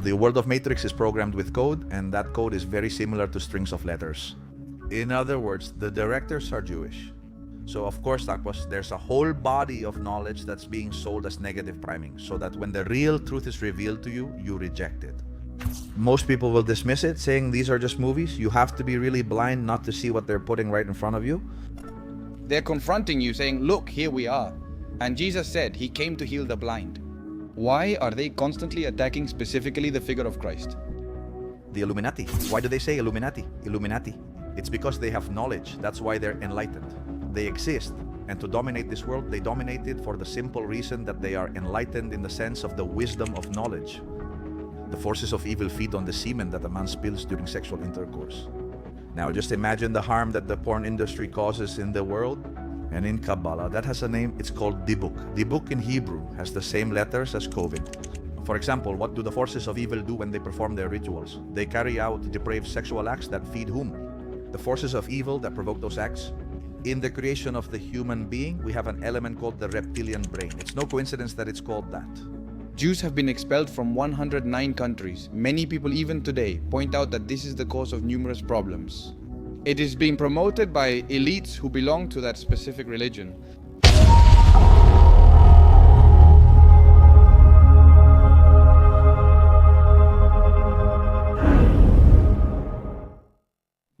The world of Matrix is programmed with code, and that code is very similar to strings of letters. In other words, the directors are Jewish. So of course, Takwas, there's a whole body of knowledge that's being sold as negative priming, so that when the real truth is revealed to you, you reject it. Most people will dismiss it, saying these are just movies. You have to be really blind not to see what they're putting right in front of you. They're confronting you, saying, look, here we are. And Jesus said he came to heal the blind. Why are they constantly attacking specifically the figure of Christ? The Illuminati. Why do they say Illuminati? Illuminati. It's because they have knowledge. That's why they're enlightened. They exist. And to dominate this world, they dominate it for the simple reason that they are enlightened in the sense of the wisdom of knowledge. The forces of evil feed on the semen that a man spills during sexual intercourse. Now just imagine the harm that the porn industry causes in the world. And in Kabbalah, that has a name, it's called Dibuk. Dibuk in Hebrew has the same letters as COVID. For example, what do the forces of evil do when they perform their rituals? They carry out depraved sexual acts that feed whom? The forces of evil that provoke those acts. In the creation of the human being, we have an element called the reptilian brain. It's no coincidence that it's called that. Jews have been expelled from 109 countries. Many people even today point out that this is the cause of numerous problems. It is being promoted by elites who belong to that specific religion.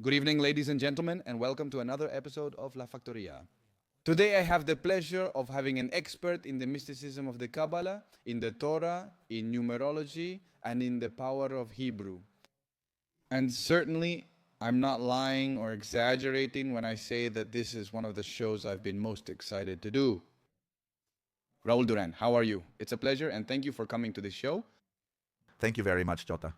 Good evening, ladies and gentlemen, and welcome to another episode of La Factoria. Today I have the pleasure of having an expert in the mysticism of the Kabbalah, in the Torah, in numerology, and in the power of Hebrew. And certainly, I'm not lying or exaggerating when I say that this is one of the shows I've been most excited to do. Raul Duran, how are you? It's a pleasure and thank you for coming to this show. Thank you very much, Jota.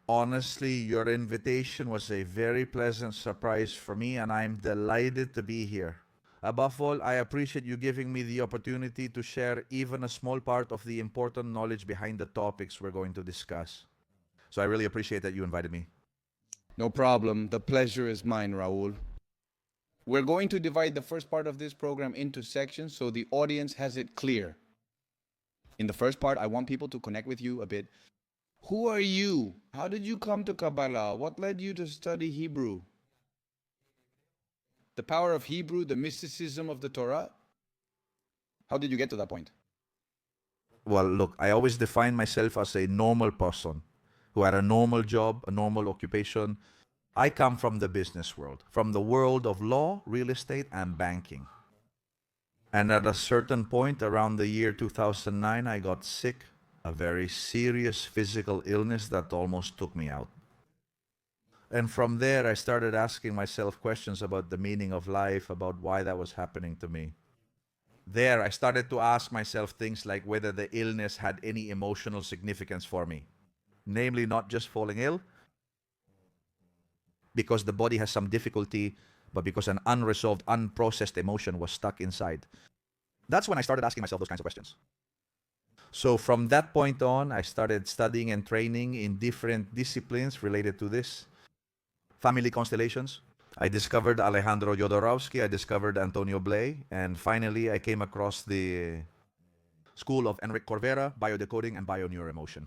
Honestly, your invitation was a very pleasant surprise for me, and I'm delighted to be here. Above all, I appreciate you giving me the opportunity to share even a small part of the important knowledge behind the topics we're going to discuss. So I really appreciate that you invited me. No problem. The pleasure is mine, Raul. We're going to divide the first part of this program into sections so the audience has it clear. In the first part, I want people to connect with you a bit. Who are you? How did you come to Kabbalah? What led you to study Hebrew? The power of Hebrew, the mysticism of the Torah. How did you get to that point? Well, look, I always define myself as a normal person who had a normal job, a normal occupation. I come from the business world, from the world of law, real estate, and banking. And at a certain point around the year 2009, I got sick, a very serious physical illness that almost took me out. And from there, I started asking myself questions about the meaning of life, about why that was happening to me. There, I started to ask myself things like whether the illness had any emotional significance for me. Namely, not just falling ill, because the body has some difficulty, but because an unresolved, unprocessed emotion was stuck inside. That's when I started asking myself those kinds of questions. So from that point on, I started studying and training in different disciplines related to this. Family constellations. I discovered Alejandro Jodorowsky, I discovered Antonio Blay, and finally I came across the school of Enrique Corvera, biodecoding and bio-neuroemotion.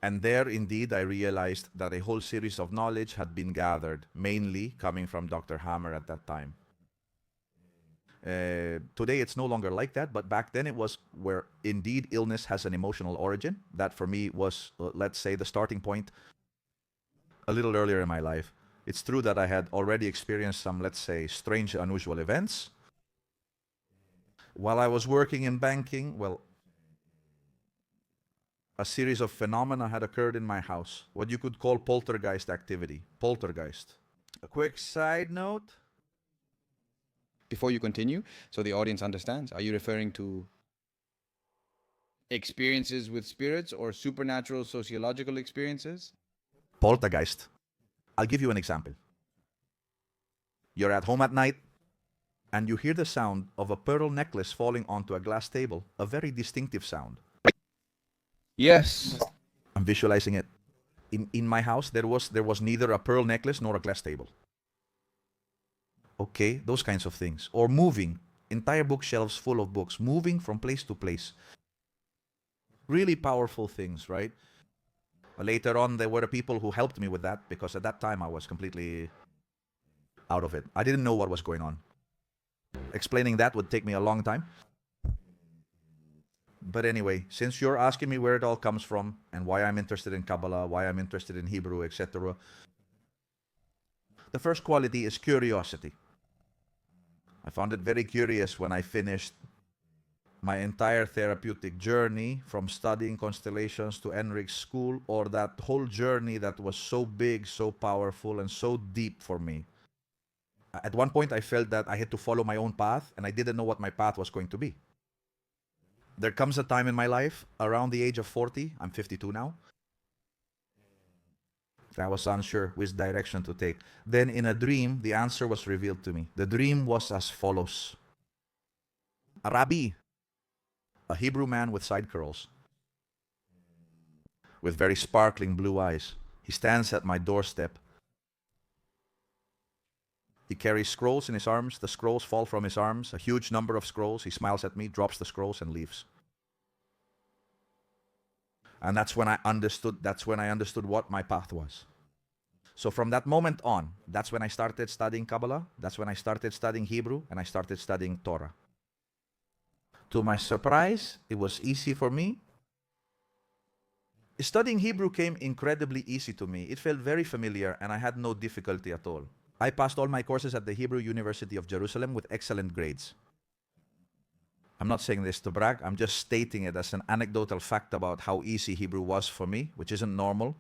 And there, indeed, I realized that a whole series of knowledge had been gathered, mainly coming from Dr. Hammer at that time. Today, it's no longer like that, but back then it was where, indeed, illness has an emotional origin. That, for me, was, let's say, the starting point a little earlier in my life. It's true that I had already experienced some, let's say, strange, unusual events. While I was working in banking, well, a series of phenomena had occurred in my house, what you could call poltergeist activity. Poltergeist. A quick side note. Before you continue, so the audience understands, are you referring to experiences with spirits or supernatural sociological experiences? Poltergeist. I'll give you an example. You're at home at night, and you hear the sound of a pearl necklace falling onto a glass table, a very distinctive sound. Yes. I'm visualizing it. In my house, there was neither a pearl necklace nor a glass table. Okay, those kinds of things. Or moving, entire bookshelves full of books, moving from place to place. Really powerful things, right? Later on, there were people who helped me with that because at that time I was completely out of it. I didn't know what was going on. Explaining that would take me a long time. But anyway, since you're asking me where it all comes from and why I'm interested in Kabbalah, why I'm interested in Hebrew, etc., the first quality is curiosity. I found it very curious when I finished my entire therapeutic journey from studying constellations to Enric's school, or that whole journey that was so big, so powerful, and so deep for me. At one point, I felt that I had to follow my own path, and I didn't know what my path was going to be. There comes a time in my life, around the age of 40, I'm 52 now, I was unsure which direction to take. Then in a dream, the answer was revealed to me. The dream was as follows. A rabbi, a Hebrew man with side curls, with very sparkling blue eyes. He stands at my doorstep. He carries scrolls in his arms. The scrolls fall from his arms, a huge number of scrolls. He smiles at me, drops the scrolls, and leaves. And that's when I understood what my path was. So from that moment on, that's when I started studying Kabbalah, that's when I started studying Hebrew, and I started studying Torah. To my surprise, it was easy for me. Studying Hebrew came incredibly easy to me. It felt very familiar, and I had no difficulty at all. I passed all my courses at the Hebrew University of Jerusalem with excellent grades. I'm not saying this to brag, I'm just stating it as an anecdotal fact about how easy Hebrew was for me, which isn't normal.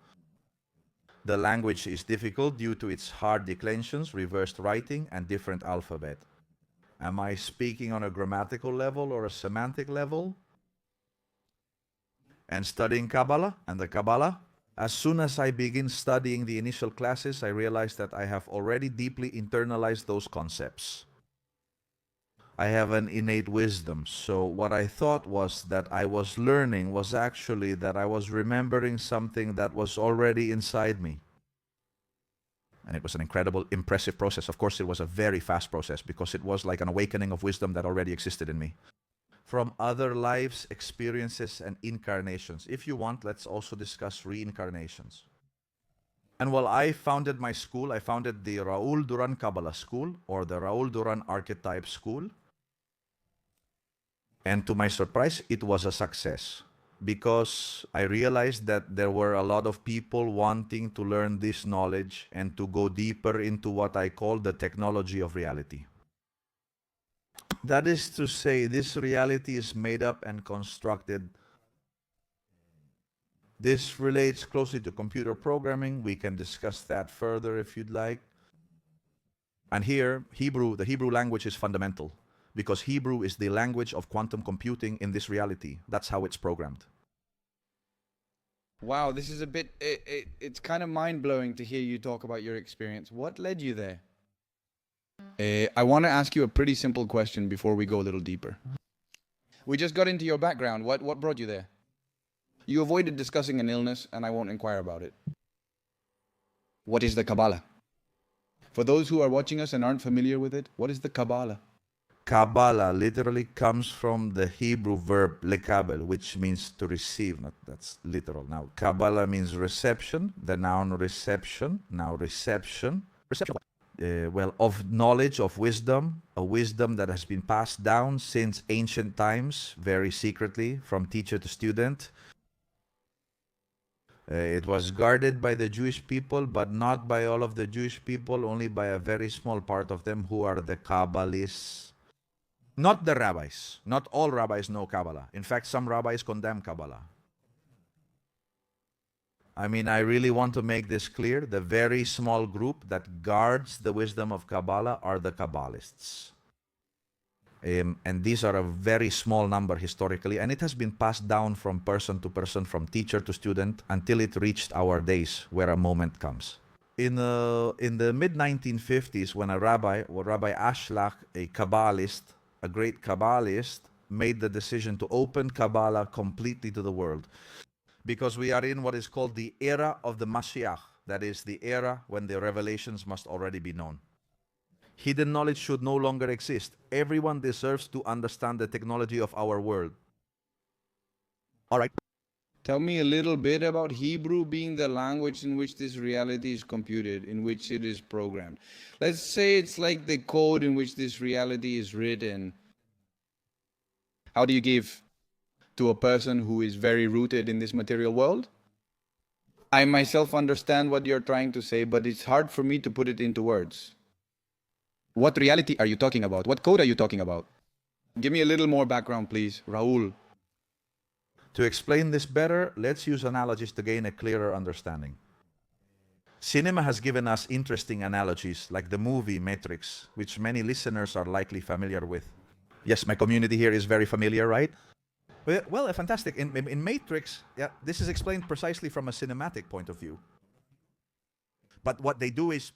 The language is difficult due to its hard declensions, reversed writing, and different alphabet. Am I speaking on a grammatical level or a semantic level? And studying Kabbalah and the Kabbalah, as soon as I begin studying the initial classes, I realize that I have already deeply internalized those concepts. I have an innate wisdom. So what I thought was that I was learning was actually that I was remembering something that was already inside me. And it was an incredible, impressive process. Of course, it was a very fast process because it was like an awakening of wisdom that already existed in me. From other lives, experiences, and incarnations. If you want, let's also discuss reincarnations. And while I founded my school, I founded the Raul Duran Kabbalah School, or the Raul Duran Archetype School. And to my surprise, it was a success because I realized that there were a lot of people wanting to learn this knowledge and to go deeper into what I call the technology of reality. That is to say, this reality is made up and constructed. This relates closely to computer programming. We can discuss that further if you'd like. And here, the Hebrew language is fundamental because Hebrew is the language of quantum computing in this reality. That's how it's programmed. Wow, this is a bit, it's kind of mind-blowing to hear you talk about your experience. What led you there? I want to ask you a pretty simple question before we go a little deeper. We just got into your background. What brought you there? You avoided discussing an illness, and I won't inquire about it. What is the Kabbalah? For those who are watching us and aren't familiar with it, what is the Kabbalah? Kabbalah literally comes from the Hebrew verb lekabel, which means to receive. That's literal. Now, Kabbalah means reception, the noun reception. Now, reception. Reception what? Of knowledge, of wisdom, a wisdom that has been passed down since ancient times, very secretly, from teacher to student. It was guarded by the Jewish people, but not by all of the Jewish people, only by a very small part of them who are the Kabbalists. Not the rabbis. Not all rabbis know Kabbalah. In fact, some rabbis condemn Kabbalah. I mean, I really want to make this clear. The very small group that guards the wisdom of Kabbalah are the Kabbalists. And these are a very small number historically, and it has been passed down from person to person, from teacher to student, until it reached our days, where a moment comes. In the mid-1950s, when Rabbi Ashlach, a Kabbalist, a great Kabbalist, made the decision to open Kabbalah completely to the world. Because we are in what is called the era of the Mashiach, that is the era when the revelations must already be known. Hidden knowledge should no longer exist. Everyone deserves to understand the technology of our world. All right. Tell me a little bit about Hebrew being the language in which this reality is computed, in which it is programmed. Let's say it's like the code in which this reality is written. How do you give to a person who is very rooted in this material world? I myself understand what you're trying to say, but it's hard for me to put it into words. What reality are you talking about? What code are you talking about? Give me a little more background, please, Raul. To explain this better, let's use analogies to gain a clearer understanding. Cinema has given us interesting analogies, like the movie Matrix, which many listeners are likely familiar with. Yes, my community here is very familiar, right? Well, fantastic. In Matrix, yeah, this is explained precisely from a cinematic point of view. But what they do is,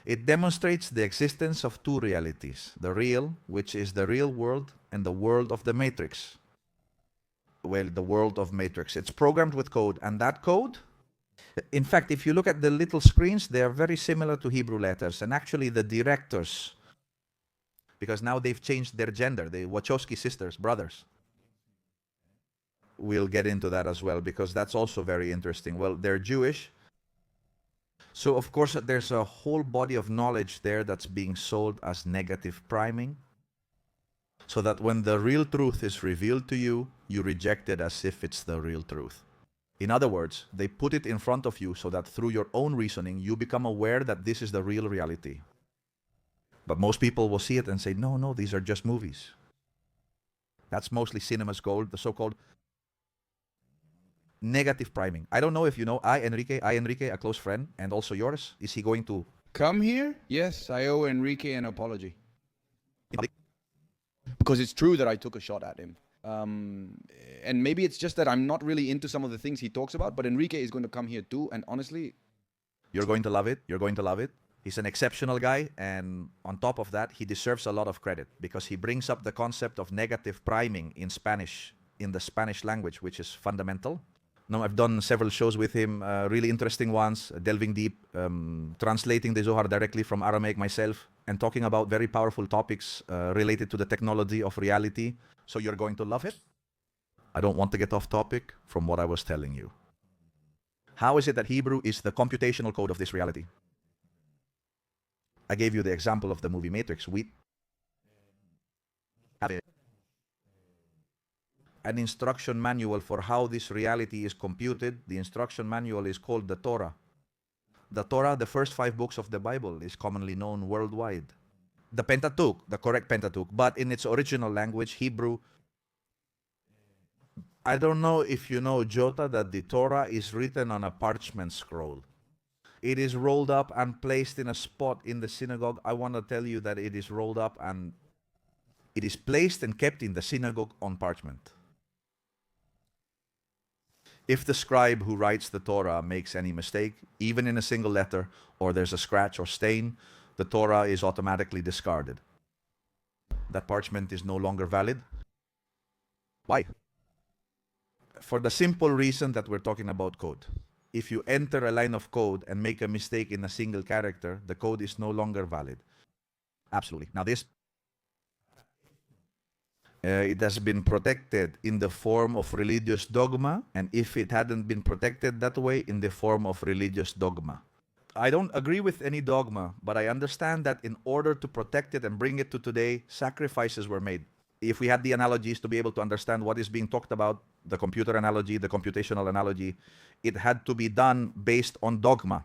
it demonstrates the existence of two realities. The real, which is the real world, and the world of the Matrix. Well, the world of Matrix. It's programmed with code, and that code, in fact, if you look at the little screens, they are very similar to Hebrew letters. And actually, the directors, because now they've changed their gender, the Wachowski sisters, brothers. We'll get into that as well, because that's also very interesting. Well, they're Jewish. So, of course, there's a whole body of knowledge there that's being sold as negative priming, so that when the real truth is revealed to you, you reject it as if it's the real truth. In other words, they put it in front of you so that through your own reasoning, you become aware that this is the real reality. But most people will see it and say, no, no, these are just movies. That's mostly cinema's goal, the so-called negative priming. I don't know if you know Enrique, a close friend, and also yours. Is he going to come here? Yes, I owe Enrique an apology. Because it's true that I took a shot at him. And maybe it's just that I'm not really into some of the things he talks about, but Enrique is going to come here too, and honestly... You're going to love it. You're going to love it. He's an exceptional guy, and on top of that, he deserves a lot of credit, because he brings up the concept of negative priming in Spanish, in the Spanish language, which is fundamental. Now, I've done several shows with him, really interesting ones, delving deep, translating the Zohar directly from Aramaic myself, and talking about very powerful topics related to the technology of reality. So you're going to love it. I don't want to get off topic from what I was telling you. How is it that Hebrew is the computational code of this reality? I gave you the example of the movie Matrix. We have an instruction manual for how this reality is computed. The instruction manual is called the Torah. The Torah, the first 5 books of the Bible, is commonly known worldwide. The Pentateuch, the correct Pentateuch, but in its original language, Hebrew. I don't know if you know, Jota, that the Torah is written on a parchment scroll. It is rolled up and placed in a spot in the synagogue. I want to tell you that it is rolled up and it is placed and kept in the synagogue on parchment. If the scribe who writes the Torah makes any mistake, even in a single letter, or there's a scratch or stain, the Torah is automatically discarded. That parchment is no longer valid. Why? For the simple reason that we're talking about code. If you enter a line of code and make a mistake in a single character, the code is no longer valid. Absolutely. Now this, it has been protected in the form of religious dogma, and if it hadn't been protected that way, in the form of religious dogma. I don't agree with any dogma, but I understand that in order to protect it and bring it to today, sacrifices were made. If we had the analogies to be able to understand what is being talked about, the computer analogy, the computational analogy, it had to be done based on dogma.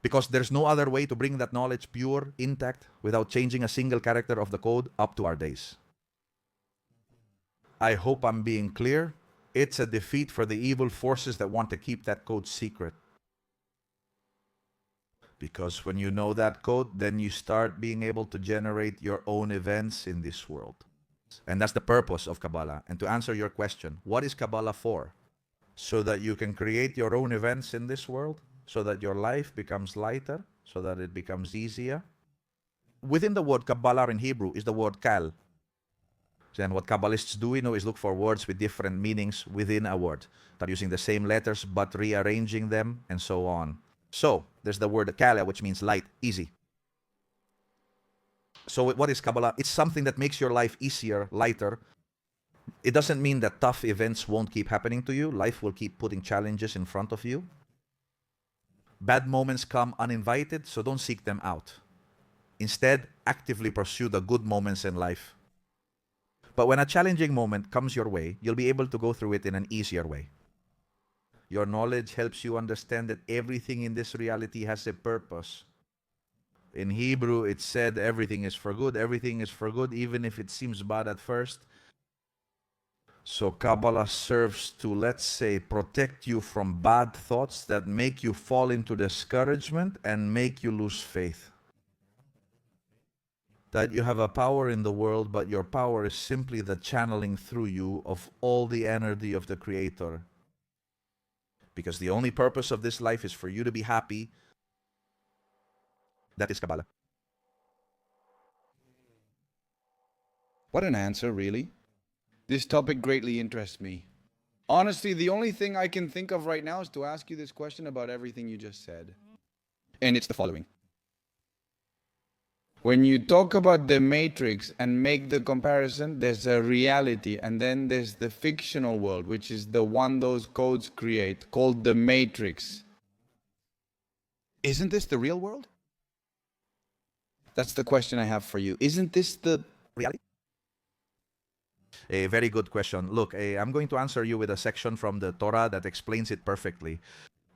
Because there's no other way to bring that knowledge pure, intact, without changing a single character of the code up to our days. I hope I'm being clear. It's a defeat for the evil forces that want to keep that code secret. Because when you know that code, then you start being able to generate your own events in this world. And that's the purpose of Kabbalah. And to answer your question, what is Kabbalah for? So that you can create your own events in this world, so that your life becomes lighter, so that it becomes easier. Within the word Kabbalah in Hebrew is the word kal. Then what Kabbalists do, is look for words with different meanings within a word. They're using the same letters, but rearranging them, and so on. So, there's the word kala, which means light, easy. So what is Kabbalah? It's something that makes your life easier, lighter, It doesn't mean that tough events won't keep happening to you. Life will keep putting challenges in front of you. Bad moments come uninvited, so don't seek them out. Instead, actively pursue the good moments in life. But when a challenging moment comes your way, you'll be able to go through it in an easier way. Your knowledge helps you understand that everything in this reality has a purpose. In Hebrew, it said everything is for good. Everything is for good, even if it seems bad at first. So Kabbalah serves to, let's say, protect you from bad thoughts that make you fall into discouragement and make you lose faith. That you have a power in the world, but your power is simply the channeling through you of all the energy of the Creator. Because the only purpose of this life is for you to be happy. That is Kabbalah. What an answer, really. This topic greatly interests me. Honestly, the only thing I can think of right now is to ask you this question about everything you just said. And it's the following. When you talk about the matrix and make the comparison, there's a reality, and then there's the fictional world, which is the one those codes create, called the matrix. Isn't this the real world? That's the question I have for you. Isn't this the Reality? A very good question. Look, I'm going to answer you with a section from the Torah that explains it perfectly.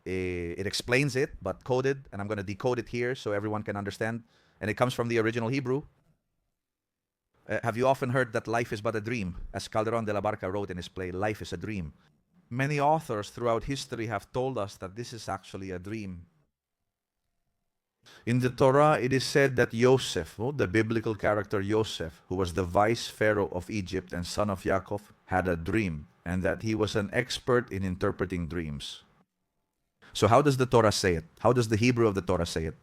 It explains it, but coded, and I'm going to decode it here so everyone can understand. And it comes from the original Hebrew. Have you often heard that life is but a dream? As Calderon de la Barca wrote in his play, Life is a Dream. Many authors throughout history have told us that this is actually a dream. In the Torah, it is said that Joseph, the biblical character Joseph, who was the vice pharaoh of Egypt and son of Yaakov, had a dream, and that he was an expert in interpreting dreams. So how does the Torah say it? How does the Hebrew of the Torah say it?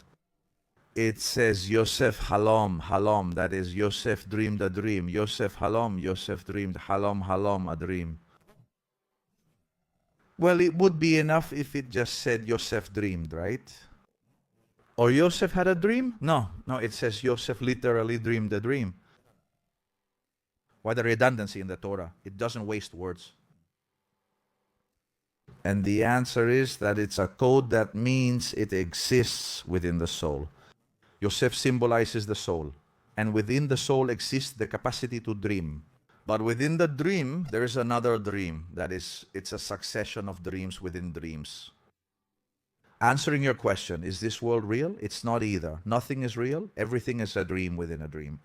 It says, Yosef halom, halom, that is, Yosef dreamed a dream. Yosef halom, Yosef dreamed halom, halom, a dream. Well, it would be enough if it just said Yosef dreamed, right? Or Yosef had a dream? No, it says Yosef literally dreamed a dream. Why the redundancy in the Torah? It doesn't waste words. And the answer is that it's a code that means it exists within the soul. Yosef symbolizes the soul, and within the soul exists the capacity to dream. But within the dream, there is another dream. That is, it's a succession of dreams within dreams. Answering your question, is this world real? It's not either. Nothing is real. Everything is a dream within a dream.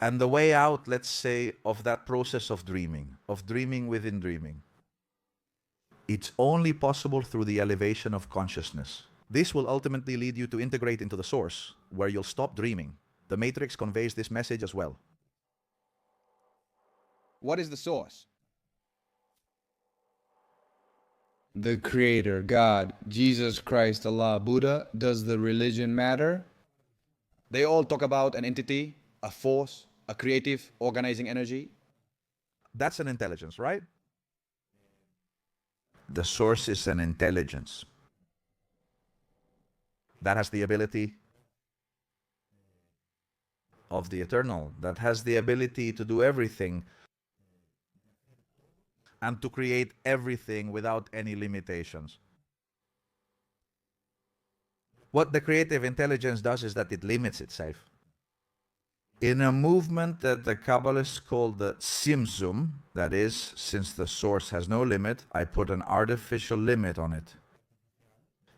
And the way out, let's say, of that process of dreaming within dreaming, it's only possible through the elevation of consciousness. This will ultimately lead you to integrate into the source, where you'll stop dreaming. The Matrix conveys this message as well. What is the source? The Creator, God, Jesus Christ, Allah, Buddha. Does the religion matter? They all talk about an entity, a force, a creative, organizing energy. That's an intelligence, right? The source is an intelligence. That has the ability of the eternal, that has the ability to do everything and to create everything without any limitations. What the creative intelligence does is that it limits itself. In a movement that the Kabbalists call the Tzimtzum, that is, since the source has no limit, I put an artificial limit on it.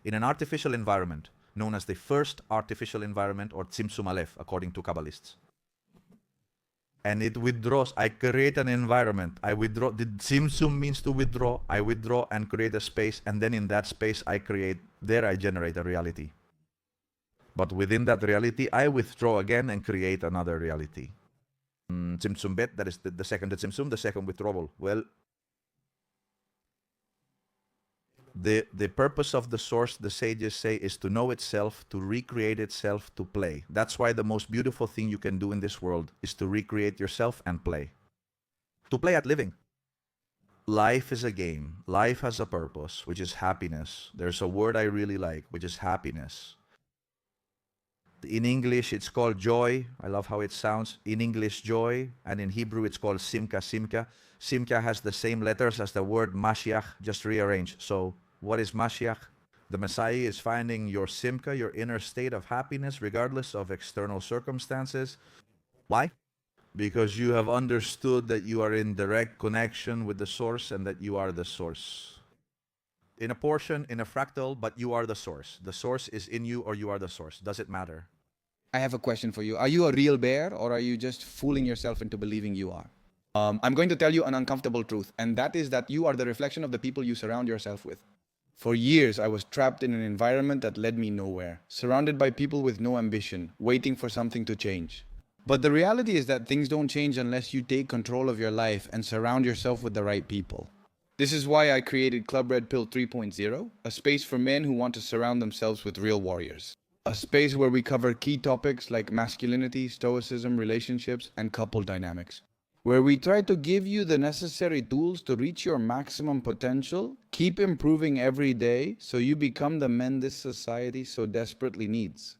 In an artificial environment, known as the first artificial environment, or Tzimtzum Aleph, according to Kabbalists. And it withdraws. I create an environment. I withdraw. The Tzimtzum means to withdraw. I withdraw and create a space, and then in that space I generate a reality. But within that reality, I withdraw again and create another reality. Tzimtzum Bet, that is the second Tzimtzum, the second withdrawal. Well, the purpose of the source, the sages say, is to know itself, to recreate itself, to play. That's why the most beautiful thing you can do in this world is to recreate yourself and play. To play at living. Life is a game. Life has a purpose, which is happiness. There's a word I really like, which is happiness. In English, it's called joy. I love how it sounds. In English, joy. And in Hebrew, it's called simka, simka. Simka has the same letters as the word Mashiach, just rearranged. So, what is Mashiach? The Messiah is finding your simka, your inner state of happiness, regardless of external circumstances. Why? Because you have understood that you are in direct connection with the source and that you are the source. In a portion, in a fractal, but you are the source. The source is in you or you are the source. Does it matter? I have a question for you. Are you a real bear, or are you just fooling yourself into believing you are? I'm going to tell you an uncomfortable truth, and that is that you are the reflection of the people you surround yourself with. For years, I was trapped in an environment that led me nowhere, surrounded by people with no ambition, waiting for something to change. But the reality is that things don't change unless you take control of your life and surround yourself with the right people. This is why I created Club Red Pill 3.0, a space for men who want to surround themselves with real warriors. A space where we cover key topics like masculinity, stoicism, relationships, and couple dynamics. Where we try to give you the necessary tools to reach your maximum potential, keep improving every day so you become the men this society so desperately needs.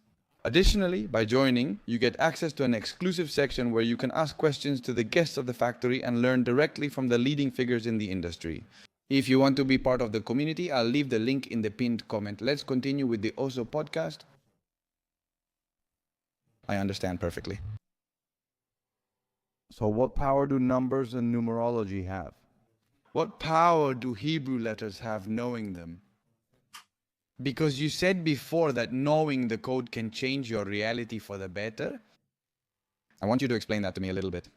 Additionally, by joining, you get access to an exclusive section where you can ask questions to the guests of the factory and learn directly from the leading figures in the industry. If you want to be part of the community, I'll leave the link in the pinned comment. Let's continue with the Oso podcast. I understand perfectly. So what power do numbers and numerology have? What power do Hebrew letters have knowing them? Because you said before that knowing the code can change your reality for the better. I want you to explain that to me a little bit.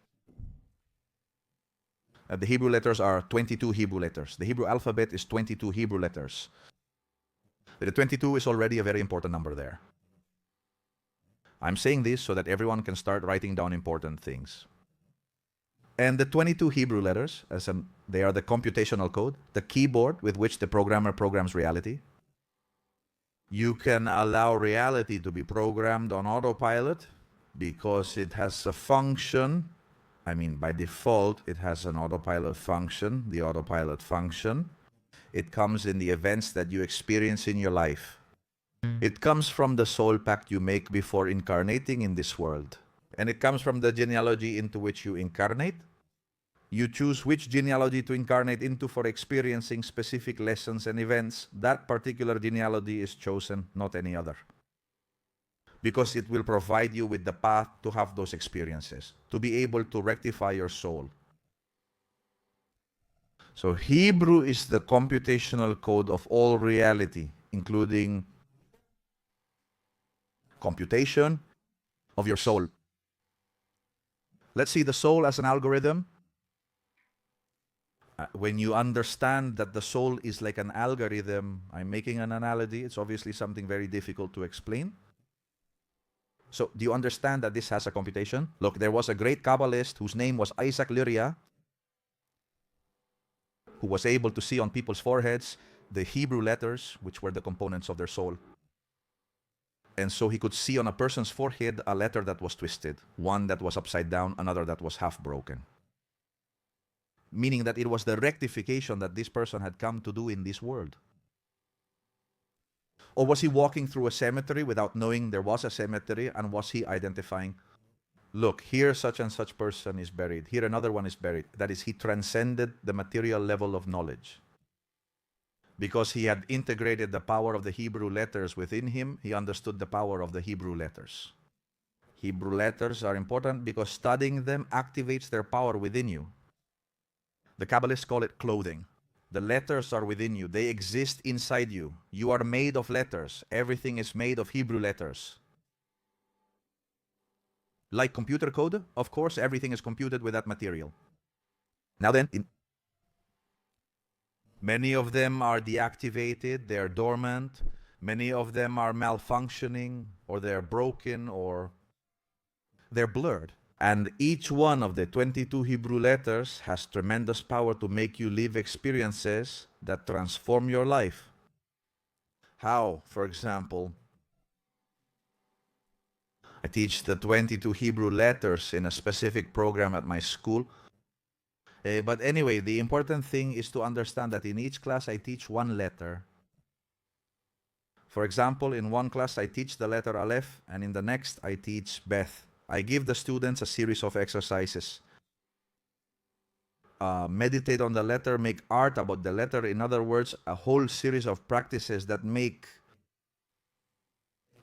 The Hebrew letters are 22 Hebrew letters. The Hebrew alphabet is 22 Hebrew letters. The 22 is already a very important number there. I'm saying this so that everyone can start writing down important things. And the 22 Hebrew letters, they are the computational code, the keyboard with which the programmer programs reality. You can allow reality to be programmed on autopilot because it has a function. I mean, by default, it has an autopilot function, the autopilot function. It comes in the events that you experience in your life. It comes from the soul pact you make before incarnating in this world. And it comes from the genealogy into which you incarnate. You choose which genealogy to incarnate into for experiencing specific lessons and events. That particular genealogy is chosen, not any other. Because it will provide you with the path to have those experiences, to be able to rectify your soul. So Hebrew is the computational code of all reality, including computation of your soul. Let's see the soul as an algorithm. When you understand that the soul is like an algorithm, I'm making an analogy. It's obviously something very difficult to explain. So, do you understand that this has a computation? Look, there was a great Kabbalist whose name was Isaac Luria, who was able to see on people's foreheads the Hebrew letters, which were the components of their soul. And so he could see on a person's forehead a letter that was twisted, one that was upside down, another that was half broken. Meaning that it was the rectification that this person had come to do in this world. Or was he walking through a cemetery without knowing there was a cemetery, and was he identifying, look, here such and such person is buried, here another one is buried. That is, he transcended the material level of knowledge. Because he had integrated the power of the Hebrew letters within him, he understood the power of the Hebrew letters. Hebrew letters are important because studying them activates their power within you. The Kabbalists call it clothing. The letters are within you. They exist inside you. You are made of letters. Everything is made of Hebrew letters. Like computer code, of course, everything is computed with that material. Now then, many of them are deactivated, they're dormant. Many of them are malfunctioning, or they're broken, or they're blurred. And each one of the 22 Hebrew letters has tremendous power to make you live experiences that transform your life. How, for example, I teach the 22 Hebrew letters in a specific program at my school. But anyway, the important thing is to understand that in each class I teach one letter. For example, in one class I teach the letter Aleph, and in the next I teach Beth. I give the students a series of exercises. Meditate on the letter, make art about the letter. In other words, a whole series of practices that make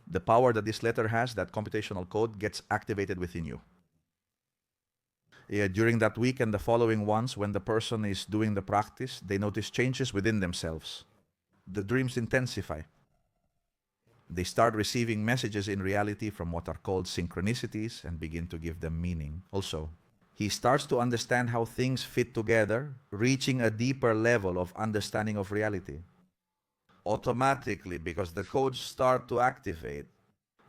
the power that this letter has, that computational code, gets activated within you. During that week and the following ones, when the person is doing the practice, they notice changes within themselves. The dreams intensify. They start receiving messages in reality from what are called synchronicities and begin to give them meaning. Also, he starts to understand how things fit together, reaching a deeper level of understanding of reality. Automatically, because the codes start to activate.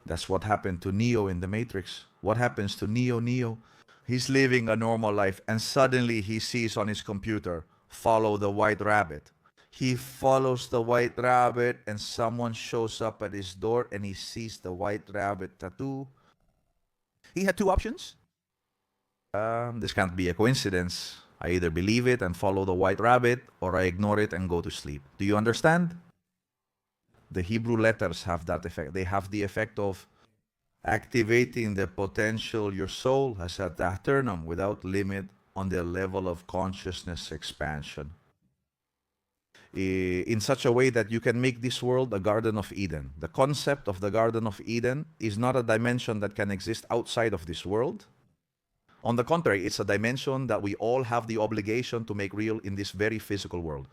That's what happened to Neo in the Matrix. What happens to Neo? He's living a normal life and suddenly he sees on his computer, follow the white rabbit. He follows the white rabbit and someone shows up at his door and he sees the white rabbit tattoo. He had two options. This can't be a coincidence. I either believe it and follow the white rabbit, or I ignore it and go to sleep. Do you understand? The Hebrew letters have that effect. They have the effect of activating the potential your soul has at eternum without limit on the level of consciousness expansion. In such a way that you can make this world a Garden of Eden. The concept of the Garden of Eden is not a dimension that can exist outside of this world. On the contrary, it's a dimension that we all have the obligation to make real in this very physical world.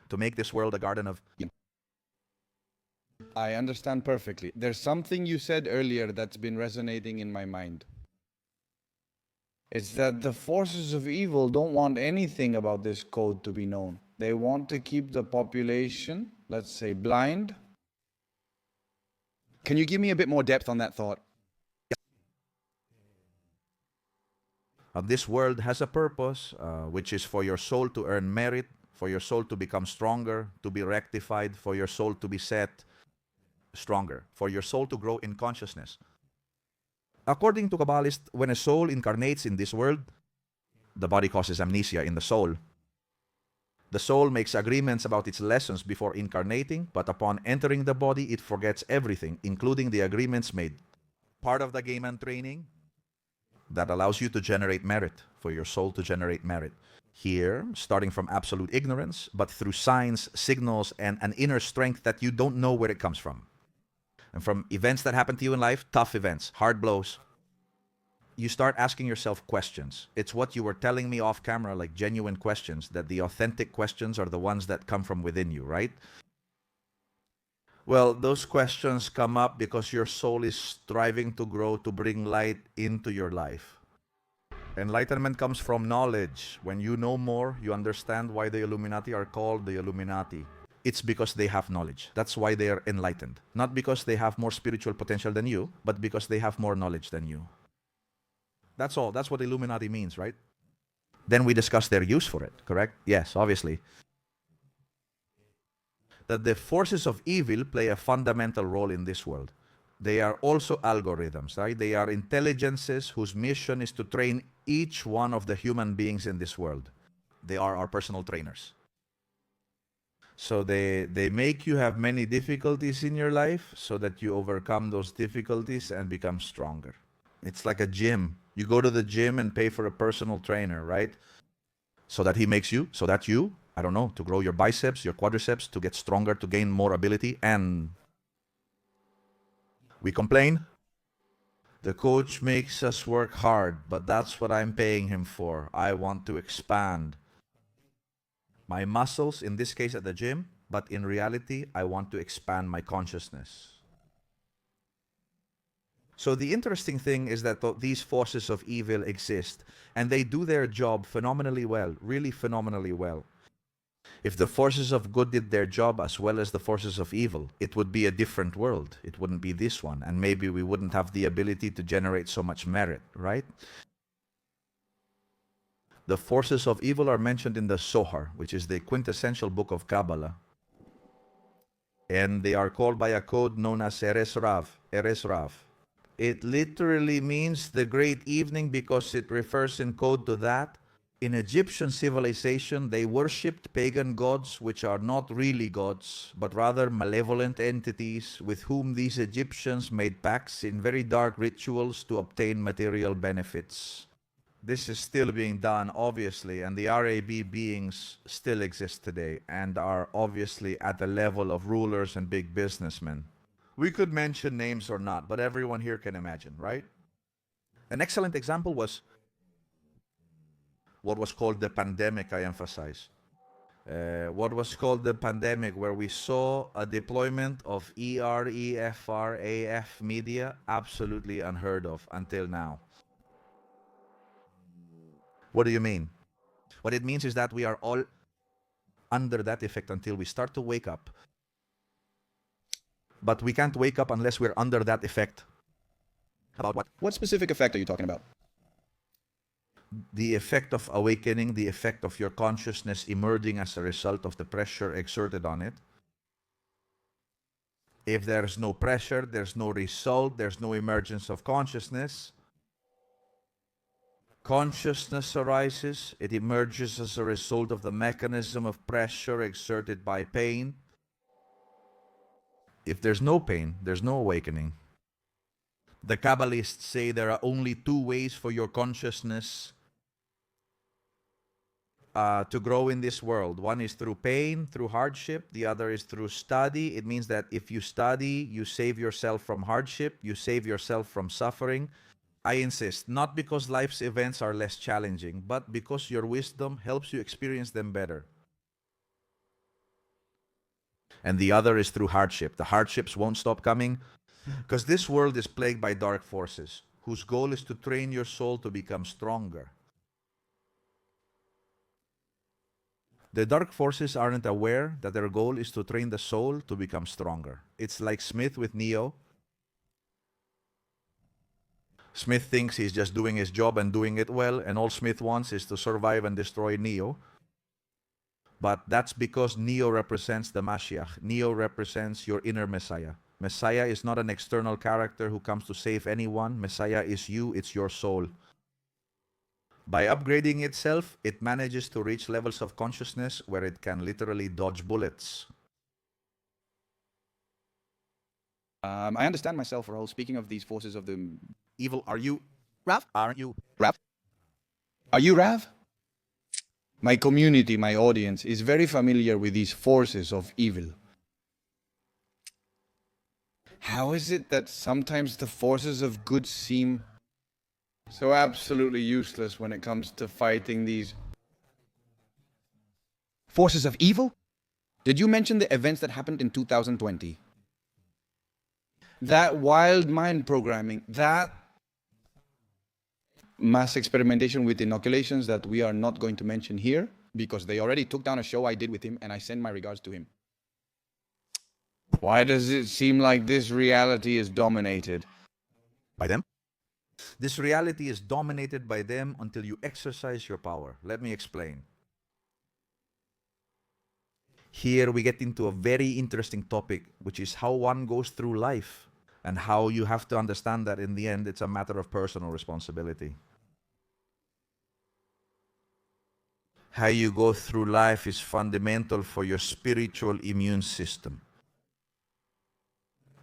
To make this world a Garden of Eden. I understand perfectly. There's something you said earlier that's been resonating in my mind. It's that the forces of evil don't want anything about this code to be known. They want to keep the population, let's say, blind. Can you give me a bit more depth on that thought? This world has a purpose, which is for your soul to earn merit, for your soul to become stronger, to be rectified, for your soul to be set stronger, for your soul to grow in consciousness. According to Kabbalists, when a soul incarnates in this world, the body causes amnesia in the soul. The soul makes agreements about its lessons before incarnating, but upon entering the body, it forgets everything, including the agreements made. Part of the game and training that allows you to generate merit, for your soul to generate merit. Here, starting from absolute ignorance, but through signs, signals, and an inner strength that you don't know where it comes from. And from events that happen to you in life, tough events, hard blows, you start asking yourself questions. It's what you were telling me off camera, like genuine questions, that the authentic questions are the ones that come from within you, right? Well, those questions come up because your soul is striving to grow, to bring light into your life. Enlightenment comes from knowledge. When you know more, you understand why the Illuminati are called the Illuminati. It's because they have knowledge. That's why they are enlightened. Not because they have more spiritual potential than you, but because they have more knowledge than you. That's all. That's what Illuminati means, right? Then we discuss their use for it, correct? Yes, obviously. That the forces of evil play a fundamental role in this world. They are also algorithms, right? They are intelligences whose mission is to train each one of the human beings in this world. They are our personal trainers. So they make you have many difficulties in your life so that you overcome those difficulties and become stronger. It's like a gym. You go to the gym and pay for a personal trainer, right? So that he makes you, so that you, I don't know, to grow your biceps, your quadriceps, to get stronger, to gain more ability. And we complain. The coach makes us work hard, but that's what I'm paying him for. I want to expand my muscles, in this case at the gym, but in reality, I want to expand my consciousness. So the interesting thing is that these forces of evil exist, and they do their job phenomenally well, really phenomenally well. If the forces of good did their job as well as the forces of evil, it would be a different world. It wouldn't be this one, and maybe we wouldn't have the ability to generate so much merit, right? The forces of evil are mentioned in the Zohar, which is the quintessential book of Kabbalah. And they are called by a code known as Eres Rav, Eres Rav. It literally means the great evening because it refers in code to that. In Egyptian civilization, they worshipped pagan gods, which are not really gods, but rather malevolent entities with whom these Egyptians made pacts in very dark rituals to obtain material benefits. This is still being done, obviously, and the RAB beings still exist today and are obviously at the level of rulers and big businessmen. We could mention names or not, but everyone here can imagine, right? An excellent example was what was called the pandemic, I emphasize. What was called the pandemic, where we saw a deployment of EREFRAF media absolutely unheard of until now. What do you mean? What it means is that we are all under that effect until we start to wake up. But we can't wake up unless we're under that effect. About what? What specific effect are you talking about? The effect of awakening, the effect of your consciousness emerging as a result of the pressure exerted on it. If there's no pressure, there's no result, there's no emergence of consciousness. Consciousness arises, it emerges as a result of the mechanism of pressure exerted by pain. If there's no pain, there's no awakening. The Kabbalists say there are only two ways for your consciousness to grow in this world. One is through pain, through hardship. The other is through study. It means that if you study, you save yourself from hardship, you save yourself from suffering. I insist, not because life's events are less challenging, but because your wisdom helps you experience them better. And the other is through hardship. The hardships won't stop coming because this world is plagued by dark forces whose goal is to train your soul to become stronger. The dark forces aren't aware that their goal is to train the soul to become stronger. It's like Smith with Neo. Smith thinks he's just doing his job and doing it well, and all Smith wants is to survive and destroy Neo. But that's because Neo represents the Mashiach. Neo represents your inner Messiah. Messiah is not an external character who comes to save anyone. Messiah is you, it's your soul. By upgrading itself, it manages to reach levels of consciousness where it can literally dodge bullets. I understand myself, Raul. Speaking of these forces of the Evil, are you Rav? Aren't you Rav? Are you Rav? My community, my audience, is very familiar with these forces of evil. How is it that sometimes the forces of good seem so absolutely useless when it comes to fighting these forces of evil? Did you mention the events that happened in 2020? That wild mind programming, that mass experimentation with inoculations that we are not going to mention here because they already took down a show I did with him and I send my regards to him. Why does it seem like this reality is dominated by them? This reality is dominated by them until you exercise your power. Let me explain. Here we get into a very interesting topic, which is how one goes through life and how you have to understand that in the end it's a matter of personal responsibility. How you go through life is fundamental for your spiritual immune system.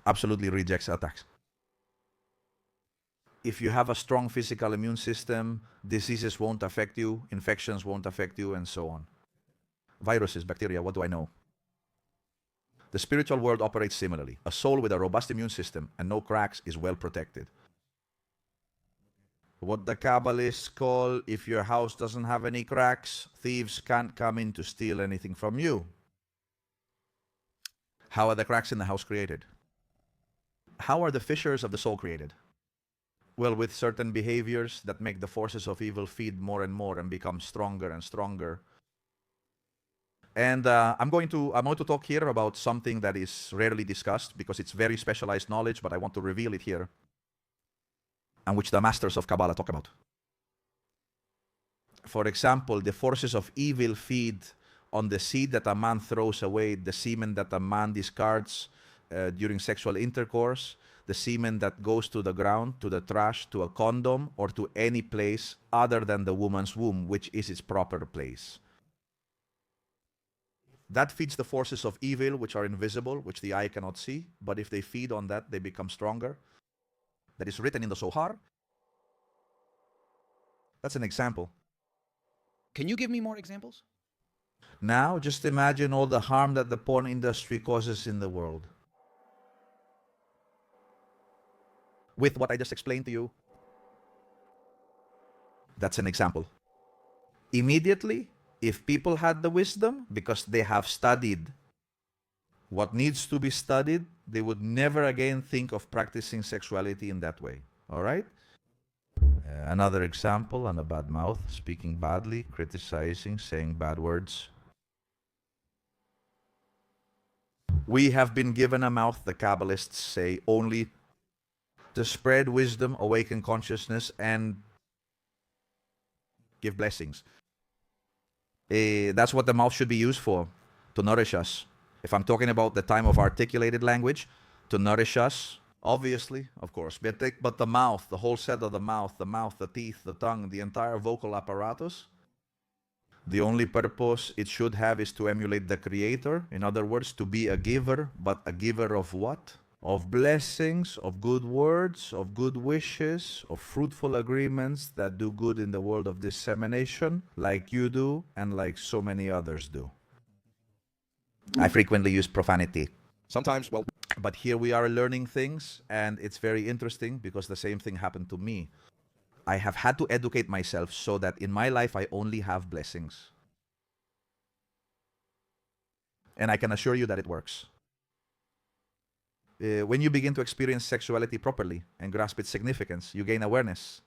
Absolutely rejects attacks. If you have a strong physical immune system, diseases won't affect you, infections won't affect you, and so on. Viruses, bacteria, what do I know? The spiritual world operates similarly. A soul with a robust immune system and no cracks is well protected. What the Kabbalists call, if your house doesn't have any cracks, thieves can't come in to steal anything from you. How are the cracks in the house created? How are the fissures of the soul created? Well, with certain behaviors that make the forces of evil feed more and more and become stronger and stronger. And I'm going to talk here about something that is rarely discussed because it's very specialized knowledge, but I want to reveal it here, and which the masters of Kabbalah talk about. For example, the forces of evil feed on the seed that a man throws away, the semen that a man discards during sexual intercourse. the semen that goes to the ground, to the trash, to a condom, or to any place other than the woman's womb, which is its proper place. That feeds the forces of evil, which are invisible, which the eye cannot see. But if they feed on that, they become stronger. That is written in the Zohar. That's an example. Can you give me more examples? Now, just imagine all the harm that the porn industry causes in the world. With what I just explained to you, that's an example. Immediately, if people had the wisdom, because they have studied what needs to be studied, they would never again think of practicing sexuality in that way. All right? Another example on a bad mouth, speaking badly, criticizing, saying bad words. We have been given a mouth, the Kabbalists say, only to spread wisdom, awaken consciousness, and give blessings. That's what the mouth should be used for, to nourish us. If I'm talking about the time of articulated language, to nourish us, obviously, of course. But the mouth, the whole set of the mouth, the teeth, the tongue, the entire vocal apparatus, the only purpose it should have is to emulate the Creator. In other words, to be a giver, but a giver of what? Of blessings, of good words, of good wishes, of fruitful agreements that do good in the world of dissemination, like you do and like so many others do. I frequently use profanity. Sometimes, well, but here we are learning things, and it's very interesting because the same thing happened to me. I have had to educate myself so that in my life I only have blessings. And I can assure you that it works. When you begin to experience sexuality properly and grasp its significance, you gain awareness.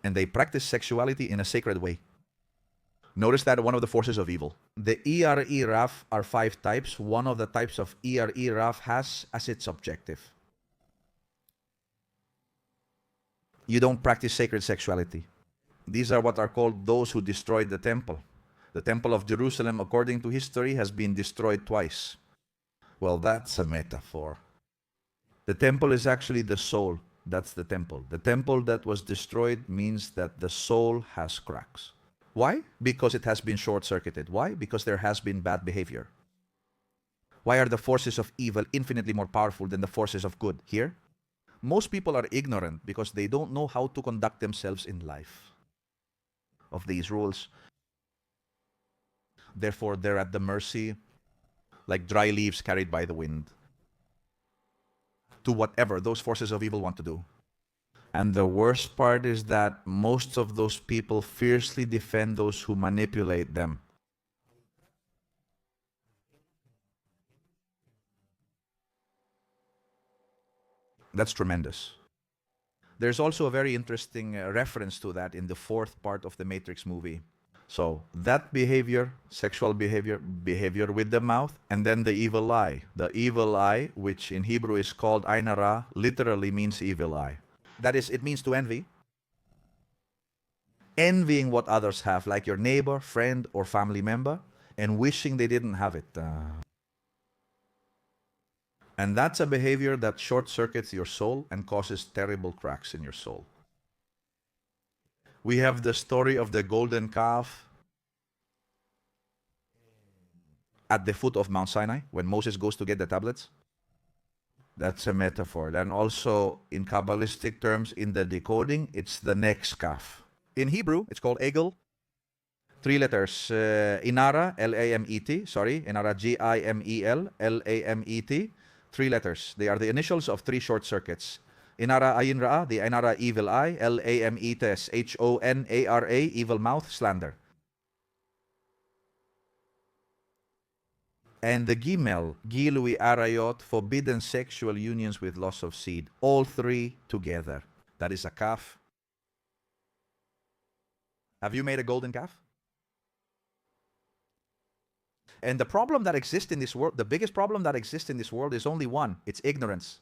And they practice sexuality in a sacred way. Notice that one of the forces of evil. The ERE-RAF are 5 types. One of the types of ERE-RAF has as its objective. You don't practice sacred sexuality. These are what are called those who destroyed the temple. The temple of Jerusalem, according to history, has been destroyed twice. Well, that's a metaphor. The temple is actually the soul. That's the temple. The temple that was destroyed means that the soul has cracks. Why? Because it has been short-circuited. Why? Because there has been bad behavior. Why are the forces of evil infinitely more powerful than the forces of good? Here, most people are ignorant because they don't know how to conduct themselves in life of these rules. Therefore, they're at the mercy, like dry leaves carried by the wind, to whatever those forces of evil want to do. And the worst part is that most of those people fiercely defend those who manipulate them. That's tremendous. There's also a very interesting reference to that in the 4th part of the Matrix movie. So that behavior, sexual behavior, behavior with the mouth, and then the evil eye. The evil eye, which in Hebrew is called Ain Hara, literally means evil eye. That is, it means to envy. Envying what others have, like your neighbor, friend, or family member, and wishing they didn't have it. And that's a behavior that short-circuits your soul and causes terrible cracks in your soul. We have the story of the golden calf at the foot of Mount Sinai when Moses goes to get the tablets. That's a metaphor. And also in Kabbalistic terms, in the decoding, it's the next calf. In Hebrew, it's called Egel. 3 letters. Inara, L-A-M-E-T. Sorry, Inara, G-I-M-E-L, L-A-M-E-T. 3 letters. They are the initials of 3 short circuits. Inara Ayin Ra'a, the Inara evil eye, L-A-M-E-T-S, H-O-N-A-R-A, evil mouth, slander. And the Gimel, Gilui Arayot, forbidden sexual unions with loss of seed. All 3 together. That is a calf. Have you made a golden calf? And the problem that exists in this world, the biggest problem that exists in this world is only one. It's ignorance.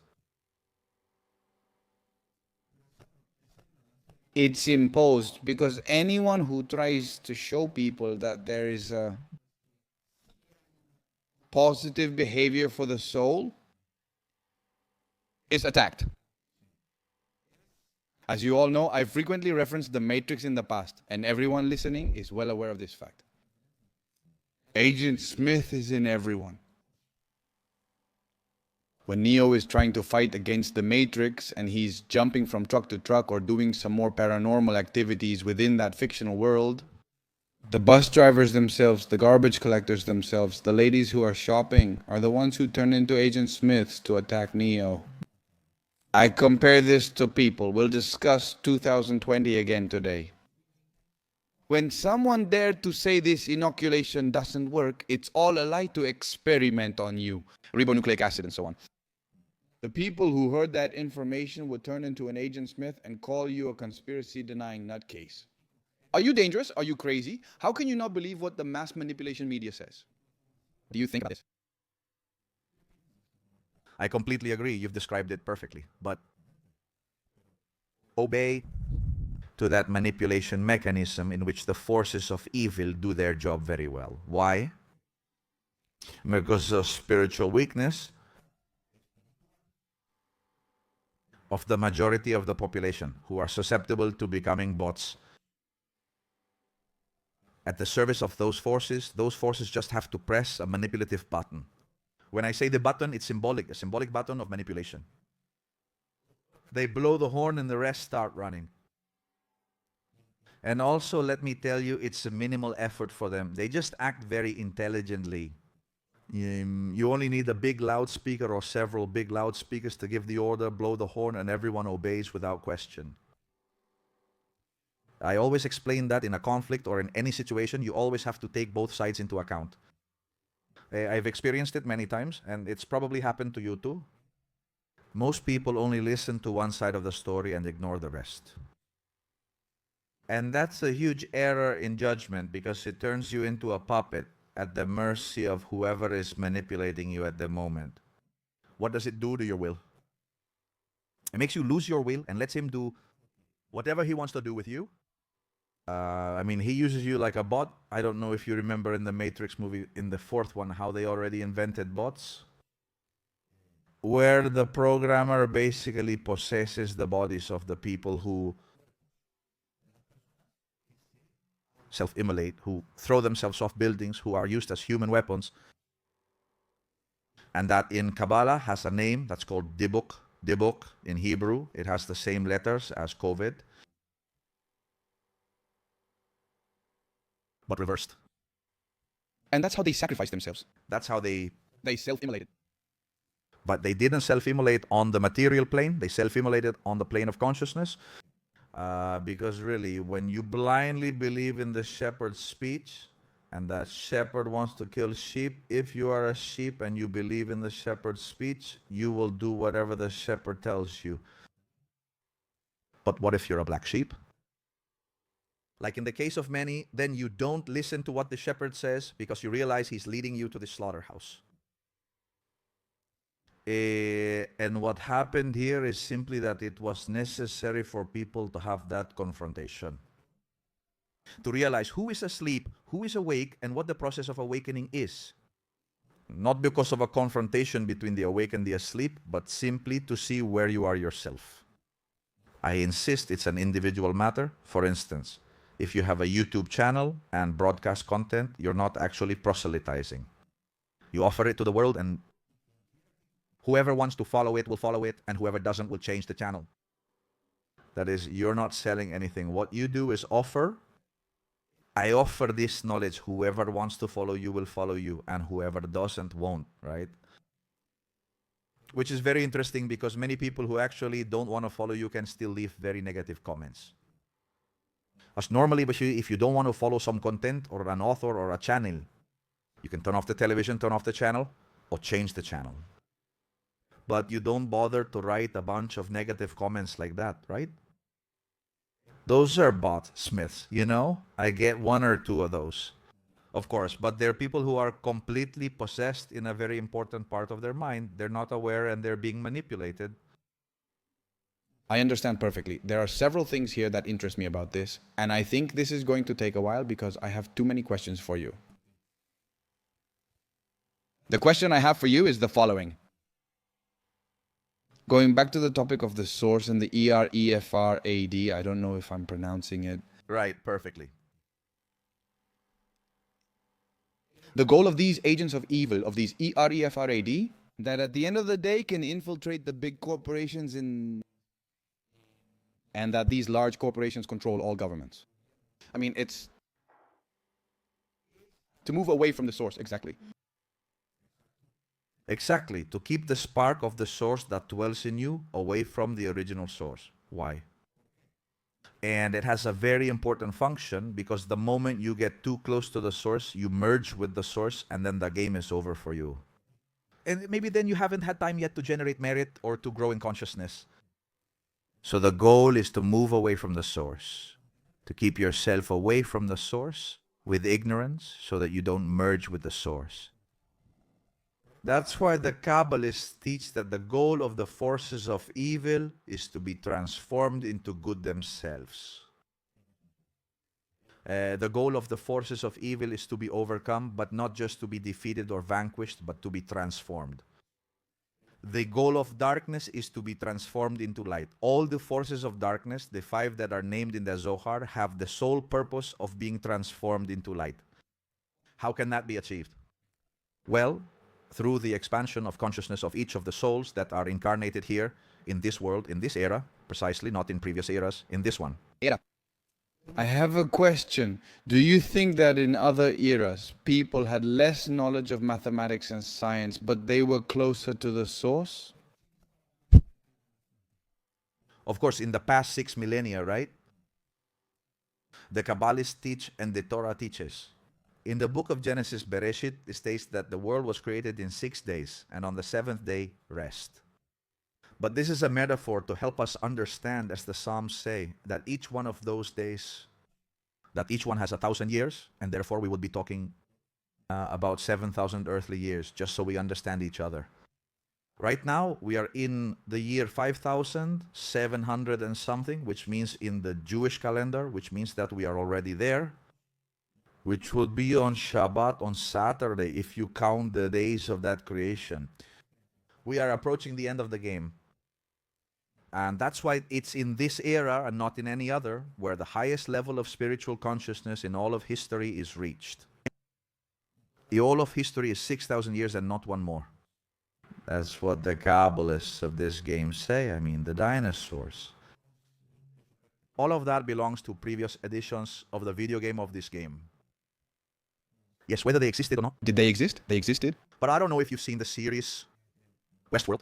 It's imposed because anyone who tries to show people that there is a positive behavior for the soul is attacked. As you all know, I've frequently referenced the Matrix in the past, and everyone listening is well aware of this fact. Agent Smith is in everyone. When Neo is trying to fight against the Matrix and he's jumping from truck to truck or doing some more paranormal activities within that fictional world, the bus drivers themselves, the garbage collectors themselves, the ladies who are shopping are the ones who turn into Agent Smiths to attack Neo. I compare this to people. We'll discuss 2020 again today. When someone dared to say this inoculation doesn't work, it's all a lie to experiment on you. Ribonucleic acid and so on. The people who heard that information would turn into an Agent Smith and call you a conspiracy-denying nutcase. Are you dangerous? Are you crazy? How can you not believe what the mass manipulation media says? What do you think about this? I completely agree. You've described it perfectly. But obey to that manipulation mechanism in which the forces of evil do their job very well. Why? Because of spiritual weakness of the majority of the population who are susceptible to becoming bots at the service of those forces just have to press a manipulative button. When I say the button, it's symbolic, a symbolic button of manipulation. They blow the horn and the rest start running. And also, let me tell you, it's a minimal effort for them. They just act very intelligently. You only need a big loudspeaker or several big loudspeakers to give the order, blow the horn, and everyone obeys without question. I always explain that in a conflict or in any situation, you always have to take both sides into account. I've experienced it many times, and it's probably happened to you too. Most people only listen to one side of the story and ignore the rest. And that's a huge error in judgment because it turns you into a puppet at the mercy of whoever is manipulating you at the moment. What does it do to your will? It makes you lose your will and lets him do whatever he wants to do with you. He uses you like a bot. I don't know if you remember in the Matrix movie, in the fourth one, how they already invented bots, where the programmer basically possesses the bodies of the people who self-immolate, who throw themselves off buildings, who are used as human weapons. And that in Kabbalah has a name that's called Dibuk. Dibuk in Hebrew, it has the same letters as COVID, but reversed. And that's how they sacrifice themselves. That's how they self-immolated. But they didn't self-immolate on the material plane. They self-immolated on the plane of consciousness. Because really, when you blindly believe in the shepherd's speech, and that shepherd wants to kill sheep, if you are a sheep and you believe in the shepherd's speech, you will do whatever the shepherd tells you. But what if you're a black sheep? Like in the case of many, then you don't listen to what the shepherd says because you realize he's leading you to the slaughterhouse. And what happened here is simply that it was necessary for people to have that confrontation. To realize who is asleep, who is awake, and what the process of awakening is. Not because of a confrontation between the awake and the asleep, but simply to see where you are yourself. I insist it's an individual matter. For instance, if you have a YouTube channel and broadcast content, you're not actually proselytizing. You offer it to the world, and whoever wants to follow it will follow it, and whoever doesn't will change the channel. That is, you're not selling anything. What you do is offer. I offer this knowledge. Whoever wants to follow you will follow you, and whoever doesn't won't, right? Which is very interesting because many people who actually don't want to follow you can still leave very negative comments. As normally, if you don't want to follow some content or an author or a channel, you can turn off the television, turn off the channel, or change the channel. But you don't bother to write a bunch of negative comments like that, right? Those are bot Smiths, you know? I get one or two of those, of course. But there are people who are completely possessed in a very important part of their mind. They're not aware and they're being manipulated. I understand perfectly. There are several things here that interest me about this, and I think this is going to take a while because I have too many questions for you. The question I have for you is the following. Going back to the topic of the source and the EREFRAD, I don't know if I'm pronouncing it. Right, perfectly. The goal of these agents of evil, of these EREFRAD, that at the end of the day can infiltrate the big corporations and that these large corporations control all governments. I mean, it's to move away from the source, exactly. Exactly, to keep the spark of the source that dwells in you away from the original source. Why? And it has a very important function because the moment you get too close to the source, you merge with the source and then the game is over for you. And maybe then you haven't had time yet to generate merit or to grow in consciousness. So the goal is to move away from the source, to keep yourself away from the source with ignorance so that you don't merge with the source. That's why the Kabbalists teach that the goal of the forces of evil is to be transformed into good themselves. The goal of the forces of evil is to be overcome, but not just to be defeated or vanquished, but to be transformed. The goal of darkness is to be transformed into light. All the forces of darkness, the 5 that are named in the Zohar, have the sole purpose of being transformed into light. How can that be achieved? Well, through the expansion of consciousness of each of the souls that are incarnated here in this world, in this era, precisely, not in previous eras, in this one. Era. I have a question. Do you think that in other eras, people had less knowledge of mathematics and science, but they were closer to the source? Of course, in the past 6 millennia, right? The Kabbalists teach and the Torah teaches. In the book of Genesis, Bereshit, it states that the world was created in 6 days, and on the 7th day, rest. But this is a metaphor to help us understand, as the Psalms say, that each one of those days, that each one has 1,000 years, and therefore we would be talking about 7,000 earthly years, just so we understand each other. Right now, we are in the year 5,700 and something, which means in the Jewish calendar, which means that we are already there, which would be on Shabbat, on Saturday, if you count the days of that creation. We are approaching the end of the game. And that's why it's in this era and not in any other where the highest level of spiritual consciousness in all of history is reached. All of history is 6,000 years and not one more. That's what the Kabbalists of this game say. I mean, the dinosaurs. All of that belongs to previous editions of the video game of this game. Yes, whether they existed or not. Did they exist? They existed. But I don't know if you've seen the series Westworld.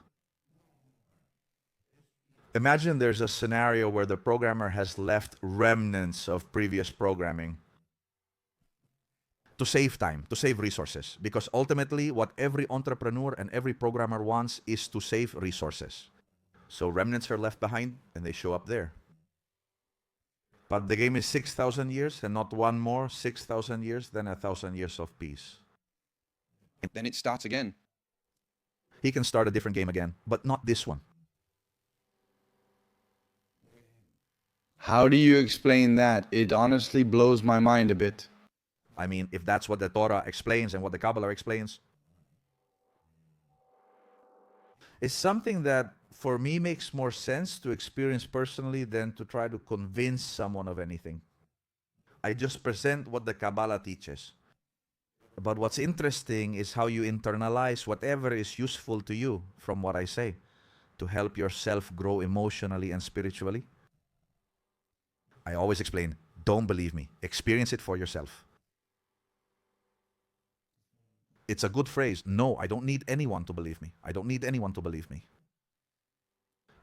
Imagine there's a scenario where the programmer has left remnants of previous programming to save time, to save resources. Because ultimately, what every entrepreneur and every programmer wants is to save resources. So remnants are left behind and they show up there. But the game is 6,000 years and not one more, 6,000 years, then 1,000 years of peace. And then it starts again. He can start a different game again, but not this one. How do you explain that? It honestly blows my mind a bit. I mean, if that's what the Torah explains and what the Kabbalah explains, it's something that for me makes more sense to experience personally than to try to convince someone of anything. I just present what the Kabbalah teaches. But what's interesting is how you internalize whatever is useful to you from what I say to help yourself grow emotionally and spiritually. I always explain, don't believe me. Experience it for yourself. It's a good phrase. No, I don't need anyone to believe me. I don't need anyone to believe me.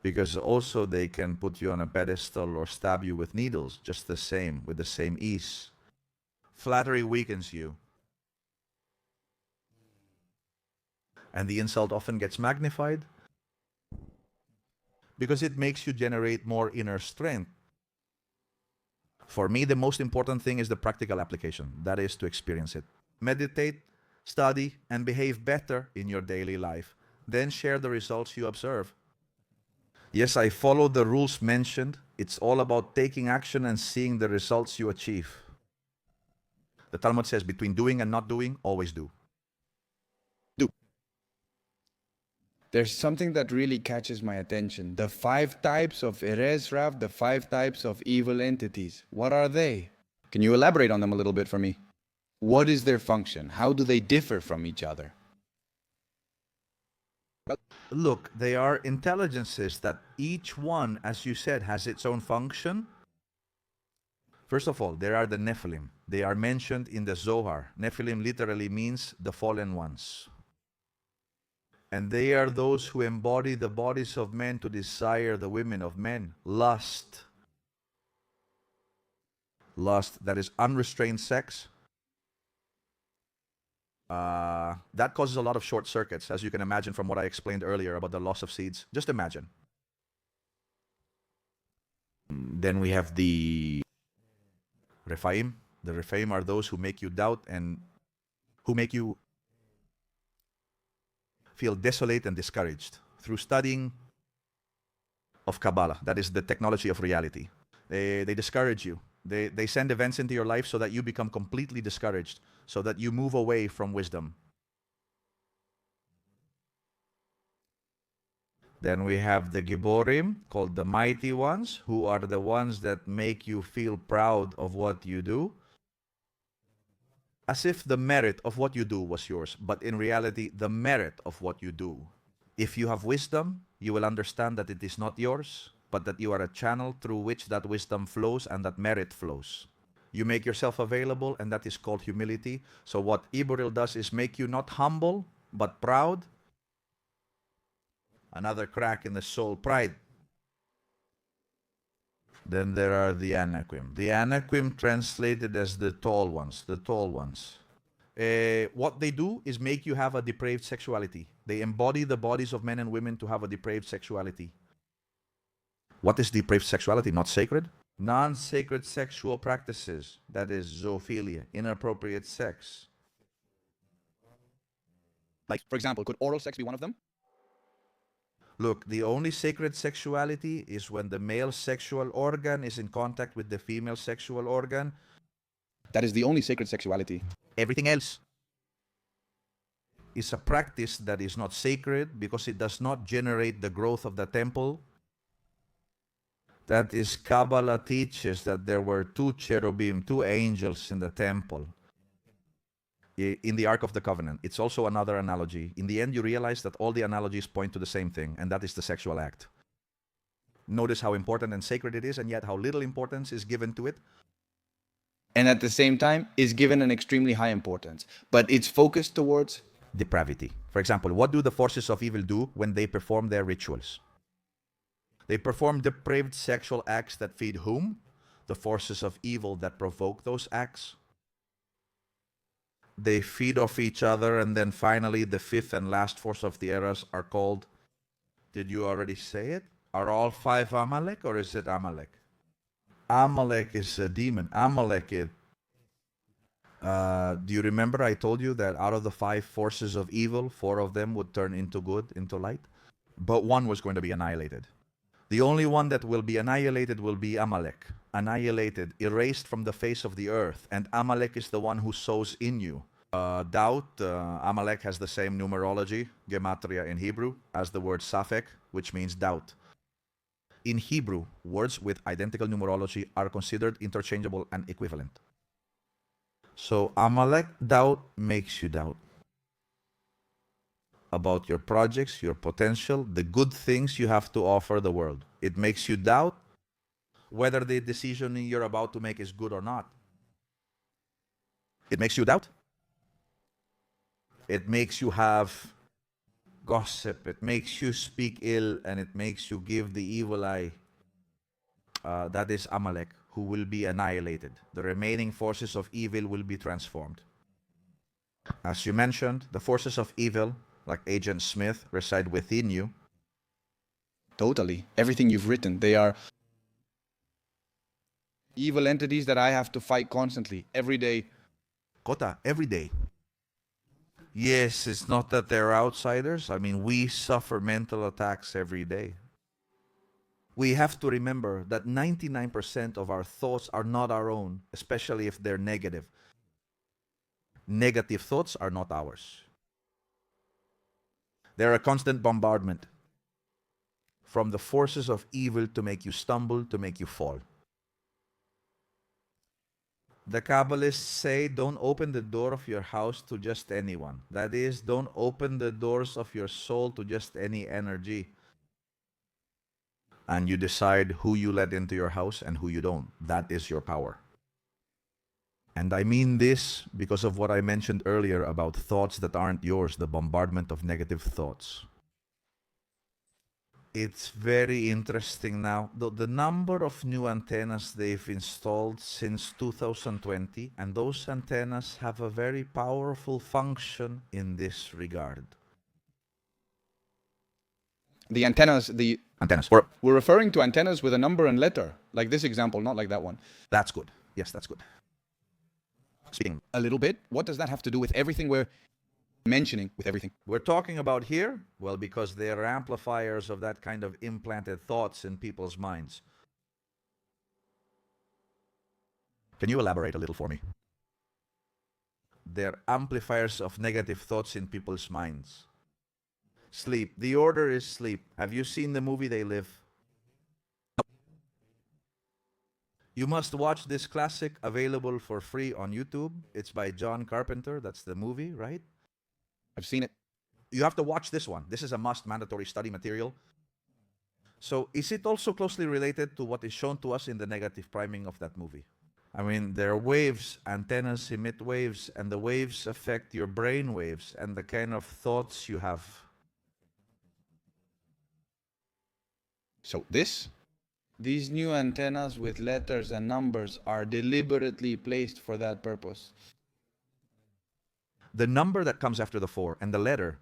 Because also they can put you on a pedestal or stab you with needles, just the same, with the same ease. Flattery weakens you. And the insult often gets magnified because it makes you generate more inner strength. For me, the most important thing is the practical application. That is to experience it. Meditate, study, and behave better in your daily life. Then share the results you observe. Yes, I follow the rules mentioned. It's all about taking action and seeing the results you achieve. The Talmud says, between doing and not doing, always do. Do. There's something that really catches my attention. The 5 types of Erez Rav, the 5 types of evil entities. What are they? Can you elaborate on them a little bit for me? What is their function? How do they differ from each other? Look, they are intelligences that each one, as you said, has its own function. First of all, there are the Nephilim. They are mentioned in the Zohar. Nephilim literally means the fallen ones. And they are those who embody the bodies of men to desire the women of men. Lust. Lust, that is unrestrained sex. That causes a lot of short circuits, as you can imagine from what I explained earlier about the loss of seeds. Just imagine. Then we have the Rephaim. The Rephaim are those who make you doubt and who make you feel desolate and discouraged through studying of Kabbalah. That is the technology of reality. They discourage you. They send events into your life so that you become completely discouraged, so that you move away from wisdom. Then we have the Giborim, called the mighty ones, who are the ones that make you feel proud of what you do, as if the merit of what you do was yours, but in reality, the merit of what you do. If you have wisdom, you will understand that it is not yours, but that you are a channel through which that wisdom flows and that merit flows. You make yourself available, and that is called humility. So what Iboril does is make you not humble, but proud. Another crack in the soul, pride. Then there are the Anakim. The Anakim translated as the tall ones, the tall ones. What they do is make you have a depraved sexuality. They embody the bodies of men and women to have a depraved sexuality. What is depraved sexuality? Not sacred? Non-sacred sexual practices. That is zoophilia, inappropriate sex. Like, for example, could oral sex be one of them? Look, the only sacred sexuality is when the male sexual organ is in contact with the female sexual organ. That is the only sacred sexuality. Everything else is a practice that is not sacred because it does not generate the growth of the temple. That is, Kabbalah teaches that there were 2 cherubim, 2 angels in the temple, in the Ark of the Covenant. It's also another analogy. In the end, you realize that all the analogies point to the same thing, and that is the sexual act. Notice how important and sacred it is, and yet how little importance is given to it. And at the same time, is given an extremely high importance. But it's focused towards depravity. For example, what do the forces of evil do when they perform their rituals? They perform depraved sexual acts that feed whom? The forces of evil that provoke those acts. They feed off each other, and then finally the 5th and last force of the eras are called, did you already say it? Are all 5 Amalek, or is it Amalek? Amalek is a demon. Amalek is... do you remember I told you that out of the 5 forces of evil, 4 of them would turn into good, into light? But 1 was going to be annihilated. The only one that will be annihilated will be Amalek. Annihilated, erased from the face of the earth. And Amalek is the one who sows in you doubt. Amalek has the same numerology, gematria in Hebrew, as the word Safek, which means doubt. In Hebrew, words with identical numerology are considered interchangeable and equivalent. So Amalek, doubt, makes you doubt about your projects, your potential, the good things you have to offer the world. It makes you doubt whether the decision you're about to make is good or not. It makes you doubt. It makes you have gossip. It makes you speak ill, and it makes you give the evil eye. That is Amalek, who will be annihilated. The remaining forces of evil will be transformed. As you mentioned, the forces of evil, like Agent Smith, reside within you. Totally. Everything you've written, they are evil entities that I have to fight constantly, every day. Kota, every day. Yes, it's not that they're outsiders. I mean, we suffer mental attacks every day. We have to remember that 99% of our thoughts are not our own, especially if they're negative. Negative thoughts are not ours. They're a constant bombardment from the forces of evil to make you stumble, to make you fall. The Kabbalists say don't open the door of your house to just anyone. That is, don't open the doors of your soul to just any energy. And you decide who you let into your house and who you don't. That is your power. And I mean this because of what I mentioned earlier about thoughts that aren't yours, the bombardment of negative thoughts. It's very interesting now. The number of new antennas they've installed since 2020, and those antennas have a very powerful function in this regard. The antennas, we're referring to antennas with a number and letter, like this example, not like that one. That's good. Yes, that's good. Speaking A little bit. What does that have to do with everything we're mentioning, with everything we're talking about here? Well, because they are amplifiers of that kind of implanted thoughts in people's minds. Can you elaborate a little for me? They're amplifiers of negative thoughts in people's minds. Sleep. The order is sleep. Have you seen the movie They Live? You must watch this classic, available for free on YouTube. It's by John Carpenter. That's the movie, right? I've seen it. You have to watch this one. This is a must, mandatory study material. So is it also closely related to what is shown to us in the negative priming of that movie? I mean, there are waves, antennas emit waves, and the waves affect your brain waves and the kind of thoughts you have. So these new antennas with letters and numbers are deliberately placed for that purpose. The number that comes after the 4 and the letter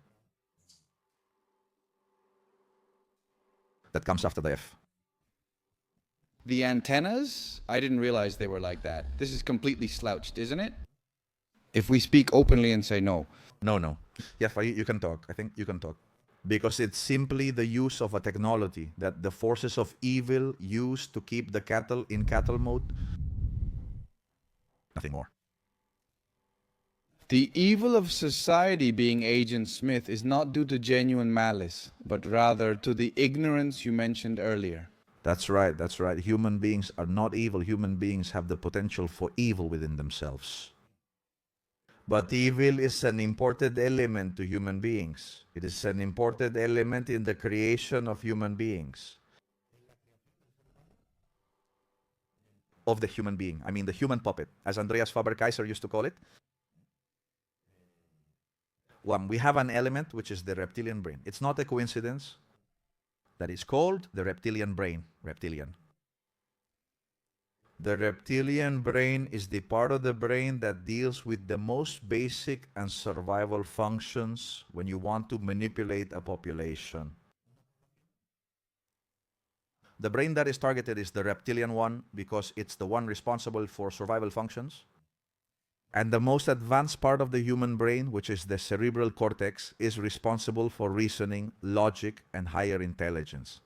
that comes after the F. The antennas, I didn't realize they were like that. This is completely slouched, isn't it? If we speak openly and say no. No. Yes, you can talk. I think you can talk. Because it's simply the use of a technology that the forces of evil use to keep the cattle in cattle mode. Nothing more. The evil of society being Agent Smith is not due to genuine malice, but rather to the ignorance you mentioned earlier. That's right. Human beings are not evil. Human beings have the potential for evil within themselves. But evil is an imported element to human beings. It is an imported element in the creation of human beings. Of the human being. I mean the human puppet, as Andreas Faber-Kaiser used to call it. We have an element which is the reptilian brain. It's not a coincidence that is called the reptilian brain. Reptilian. The reptilian brain is the part of the brain that deals with the most basic and survival functions when you want to manipulate a population. The brain that is targeted is the reptilian one because it's the one responsible for survival functions. And the most advanced part of the human brain, which is the cerebral cortex, is responsible for reasoning, logic, and higher intelligence.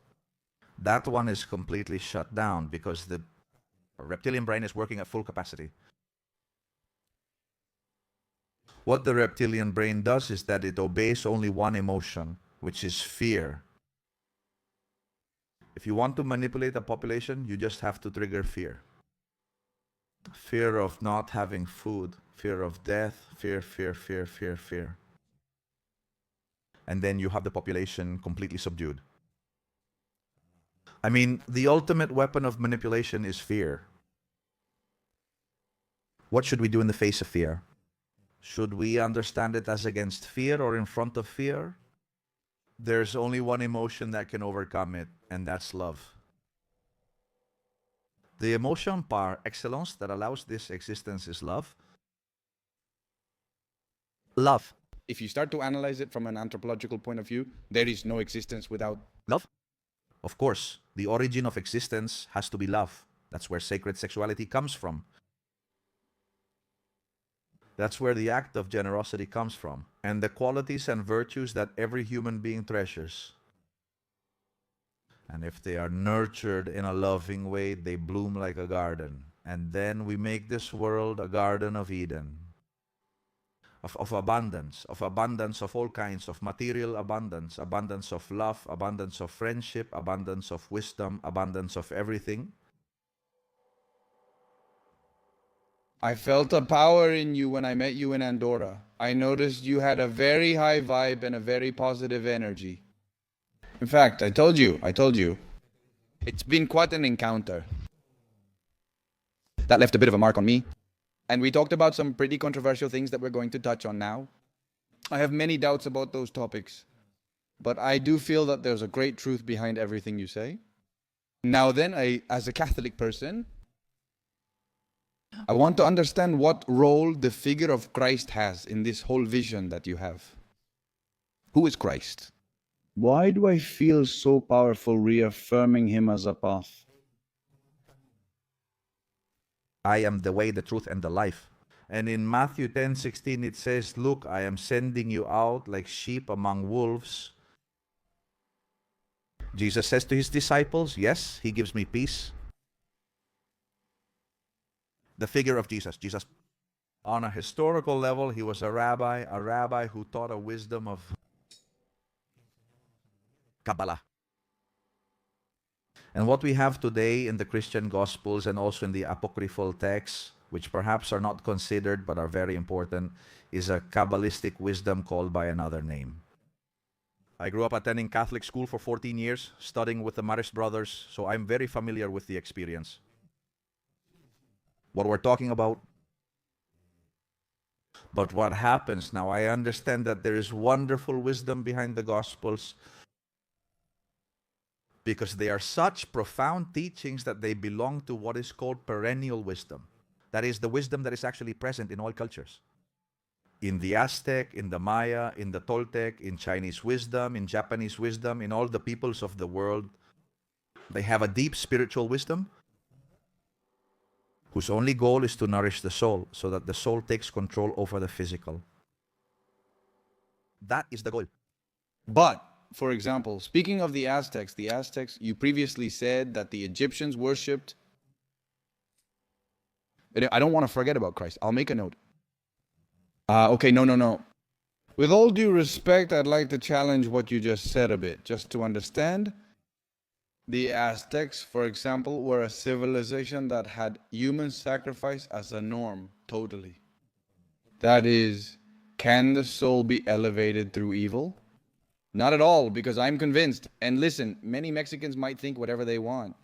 That one is completely shut down because the reptilian brain is working at full capacity. What the reptilian brain does is that it obeys only one emotion, which is fear. If you want to manipulate a population, you just have to trigger fear. Fear of not having food, fear of death, fear. And then you have the population completely subdued. I mean, the ultimate weapon of manipulation is fear. What should we do in the face of fear? Should we understand it as against fear or in front of fear? There's only one emotion that can overcome it, and that's love. The emotion par excellence that allows this existence is love. Love. If you start to analyze it from an anthropological point of view, there is no existence without love. Of course, the origin of existence has to be love. That's where sacred sexuality comes from. That's where the act of generosity comes from, and the qualities and virtues that every human being treasures. And if they are nurtured in a loving way, they bloom like a garden. And then we make this world a garden of Eden. of abundance of all kinds, of material abundance, abundance of love, abundance of friendship, abundance of wisdom, abundance of everything. I felt a power in you when I met you in Andorra. I noticed you had a very high vibe and a very positive energy. In fact, I told you. It's been quite an encounter. That left a bit of a mark on me. And we talked about some pretty controversial things that we're going to touch on now. I have many doubts about those topics, but I do feel that there's a great truth behind everything you say. Now then, as a Catholic person, I want to understand what role the figure of Christ has in this whole vision that you have. Who is Christ? Why do I feel so powerful reaffirming him as a path? I am the way, the truth, and the life. And in Matthew 10:16 it says, look, I am sending you out like sheep among wolves. Jesus says to his disciples, yes, he gives me peace. The figure of Jesus. Jesus, on a historical level, he was a rabbi who taught a wisdom of Kabbalah. And what we have today in the Christian Gospels and also in the apocryphal texts, which perhaps are not considered but are very important, is a Kabbalistic wisdom called by another name. I grew up attending Catholic school for 14 years, studying with the Marist brothers, so I'm very familiar with the experience. What we're talking about. But what happens now, I understand that there is wonderful wisdom behind the Gospels, because they are such profound teachings that they belong to what is called perennial wisdom. That is the wisdom that is actually present in all cultures. In the Aztec, in the Maya, in the Toltec, in Chinese wisdom, in Japanese wisdom, in all the peoples of the world, they have a deep spiritual wisdom whose only goal is to nourish the soul so that the soul takes control over the physical. That is the goal. But, for example, speaking of the Aztecs, you previously said that the Egyptians worshipped. I don't want to forget about Christ. I'll make a note. Okay, no. With all due respect, I'd like to challenge what you just said a bit, just to understand. The Aztecs, for example, were a civilization that had human sacrifice as a norm, totally. That is, can the soul be elevated through evil? Not at all, because I'm convinced. And listen, many Mexicans might think whatever they want.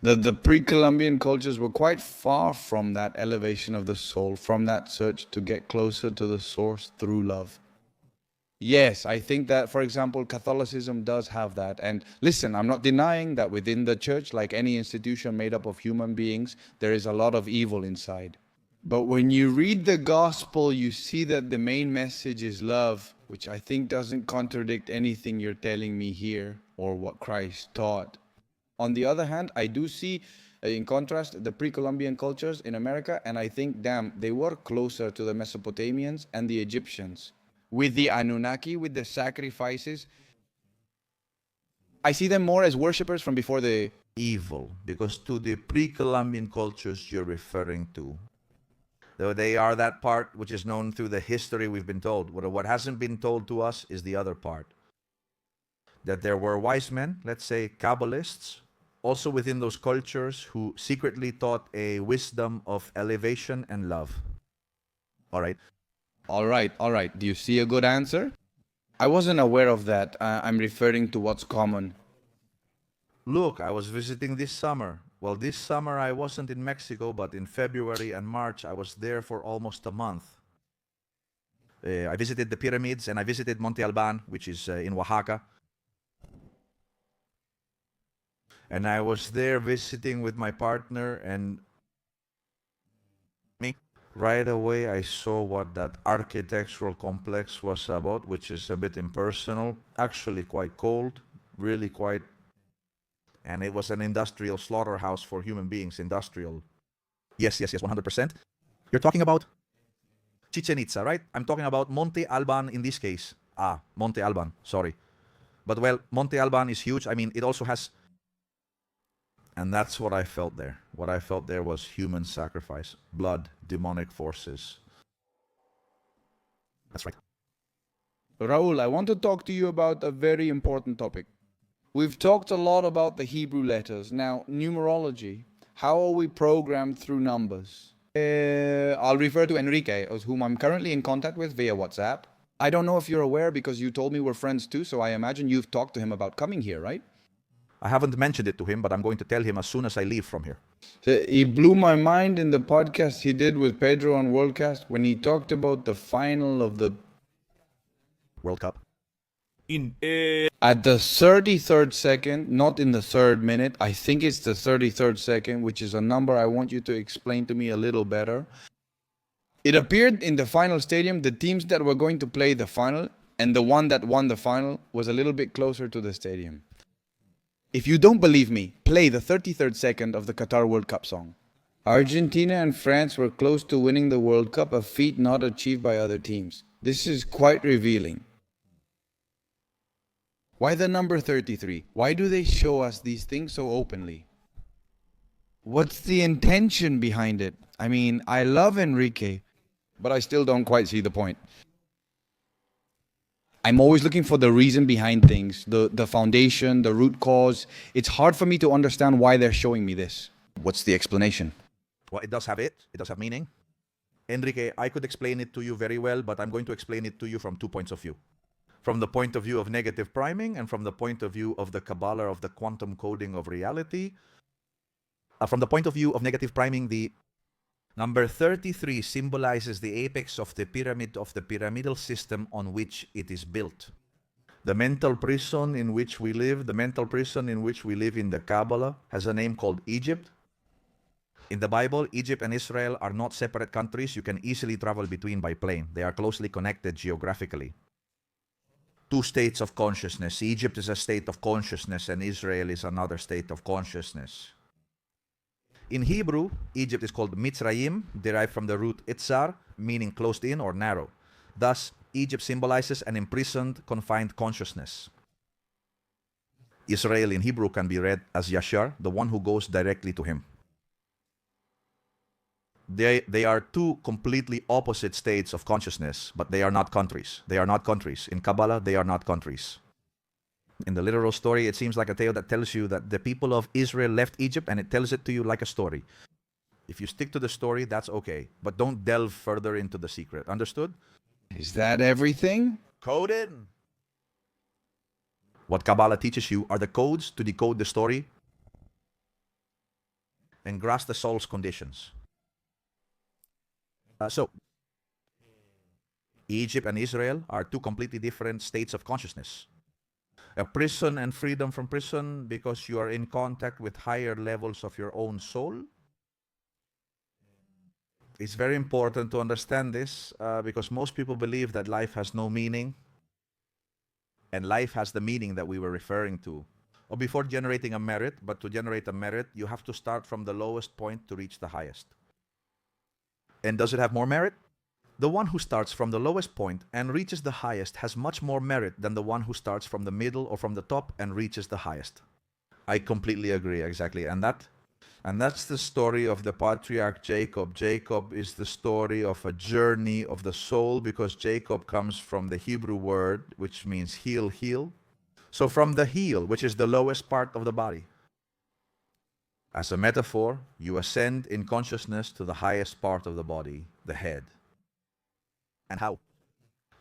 The pre-Columbian cultures were quite far from that elevation of the soul, from that search to get closer to the source through love. Yes, I think that, for example, Catholicism does have that. And listen, I'm not denying that within the church, like any institution made up of human beings, there is a lot of evil inside. But when you read the gospel, you see that the main message is love, which I think doesn't contradict anything you're telling me here or what Christ taught. On the other hand, I do see, in contrast, the pre-Columbian cultures in America, and I think, damn, they were closer to the Mesopotamians and the Egyptians. With the Anunnaki, with the sacrifices, I see them more as worshippers from before the evil, because to the pre-Columbian cultures you're referring to, though they are that part which is known through the history we've been told. What hasn't been told to us is the other part. That there were wise men, let's say Kabbalists, also within those cultures who secretly taught a wisdom of elevation and love. All right. All right. Do you see a good answer? I wasn't aware of that. I'm referring to what's common. Look, I was visiting this summer. Well, this summer I wasn't in Mexico, but in February and March I was there for almost a month. I visited the pyramids and I visited Monte Alban, which is in Oaxaca. And I was there visiting with my partner, and right away I saw what that architectural complex was about, which is a bit impersonal, actually quite cold, really quite, and it was an industrial slaughterhouse for human beings, industrial. Yes, 100%. You're talking about Chichen Itza, right? I'm talking about Monte Alban in this case. Monte Alban, sorry. But well, Monte Alban is huge. I mean, it also has, and that's what I felt there. What I felt there was human sacrifice, blood, demonic forces. That's right. Raul, I want to talk to you about a very important topic. We've talked a lot about the Hebrew letters. Now, numerology. How are we programmed through numbers? I'll refer to Enrique, whom I'm currently in contact with via WhatsApp. I don't know if you're aware because you told me we're friends too, so I imagine you've talked to him about coming here, right? I haven't mentioned it to him, but I'm going to tell him as soon as I leave from here. He blew my mind in the podcast he did with Pedro on Worldcast when he talked about the final of the World Cup. at the 33rd second, not in the 3rd minute. I think it's the 33rd second, which is a number I want you to explain to me a little better. It appeared in the final stadium, the teams that were going to play the final and the one that won the final was a little bit closer to the stadium. If you don't believe me, play the 33rd second of the Qatar World Cup song. Argentina and France were close to winning the World Cup, a feat not achieved by other teams. This is quite revealing. Why the number 33? Why do they show us these things so openly? What's the intention behind it? I mean, I love Enrique, but I still don't quite see the point. I'm always looking for the reason behind things, the foundation, the root cause. It's hard for me to understand why they're showing me this. What's the explanation? Well, it does have meaning. Enrique, I could explain it to you very well, but I'm going to explain it to you from 2 points of view. From the point of view of negative priming and from the point of view of the Kabbalah of the quantum coding of reality. From the point of view of negative priming, the number 33 symbolizes the apex of the pyramidal system on which it is built. The mental prison in which we live, in the Kabbalah, has a name called Egypt. In the Bible, Egypt and Israel are not separate countries you can easily travel between by plane. They are closely connected geographically. Two states of consciousness. Egypt is a state of consciousness and Israel is another state of consciousness. In Hebrew, Egypt is called Mitzrayim, derived from the root itzar, meaning closed in or narrow. Thus, Egypt symbolizes an imprisoned, confined consciousness. Israel in Hebrew can be read as Yashar, the one who goes directly to him. They are two completely opposite states of consciousness, but they are not countries. They are not countries. In Kabbalah, they are not countries. In the literal story, it seems like a tale that tells you that the people of Israel left Egypt, and it tells it to you like a story. If you stick to the story, that's okay, but don't delve further into the secret. Understood? Is that everything? Coded. What Kabbalah teaches you are the codes to decode the story and grasp the soul's conditions. So, Egypt and Israel are two completely different states of consciousness. A prison and freedom from prison because you are in contact with higher levels of your own soul. It's very important to understand this because most people believe that life has no meaning and life has the meaning that we were referring to. Or before generating a merit, but to generate a merit, you have to start from the lowest point to reach the highest. And does it have more merit? The one who starts from the lowest point and reaches the highest has much more merit than the one who starts from the middle or from the top and reaches the highest. I completely agree, exactly. And that's the story of the patriarch Jacob. Jacob is the story of a journey of the soul because Jacob comes from the Hebrew word, which means heel. So from the heel, which is the lowest part of the body, as a metaphor, you ascend in consciousness to the highest part of the body, the head. And how?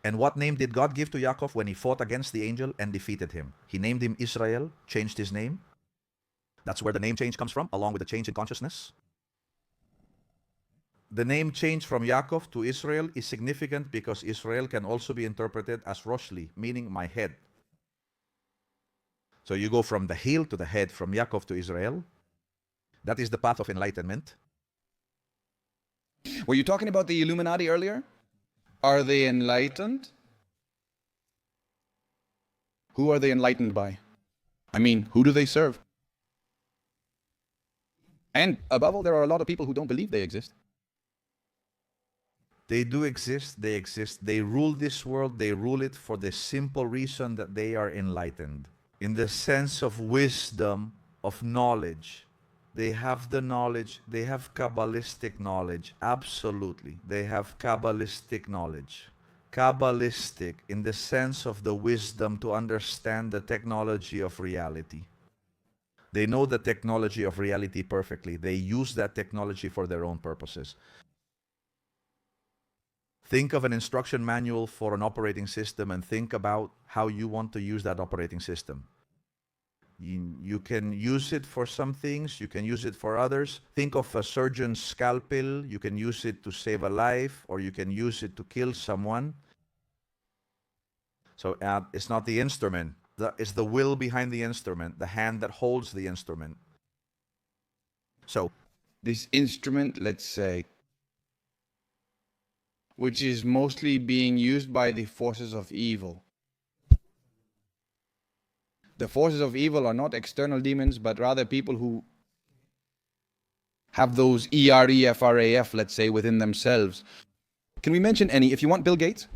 And what name did God give to Yaakov when he fought against the angel and defeated him? He named him Israel, changed his name. That's where the name change comes from, along with the change in consciousness. The name change from Yaakov to Israel is significant because Israel can also be interpreted as Roshli, meaning my head. So you go from the heel to the head, from Yaakov to Israel. That is the path of enlightenment. Were you talking about the Illuminati earlier? Are they enlightened? Who are they enlightened by? I mean, who do they serve? And above all, there are a lot of people who don't believe they exist. They do exist, they exist. They rule this world, they rule it for the simple reason that they are enlightened. In the sense of wisdom, of knowledge. They have the knowledge, they have Kabbalistic knowledge, absolutely. They have Kabbalistic knowledge. Kabbalistic in the sense of the wisdom to understand the technology of reality. They know the technology of reality perfectly. They use that technology for their own purposes. Think of an instruction manual for an operating system and think about how you want to use that operating system. You can use it for some things, you can use it for others. Think of a surgeon's scalpel. You can use it to save a life, or you can use it to kill someone. So it's not the instrument. It's the will behind the instrument, the hand that holds the instrument. So This instrument, let's say, which is mostly being used by the forces of evil. The forces of evil are not external demons, but rather people who have those EREFRAF, let's say, within themselves. Can we mention any? If you want Bill Gates?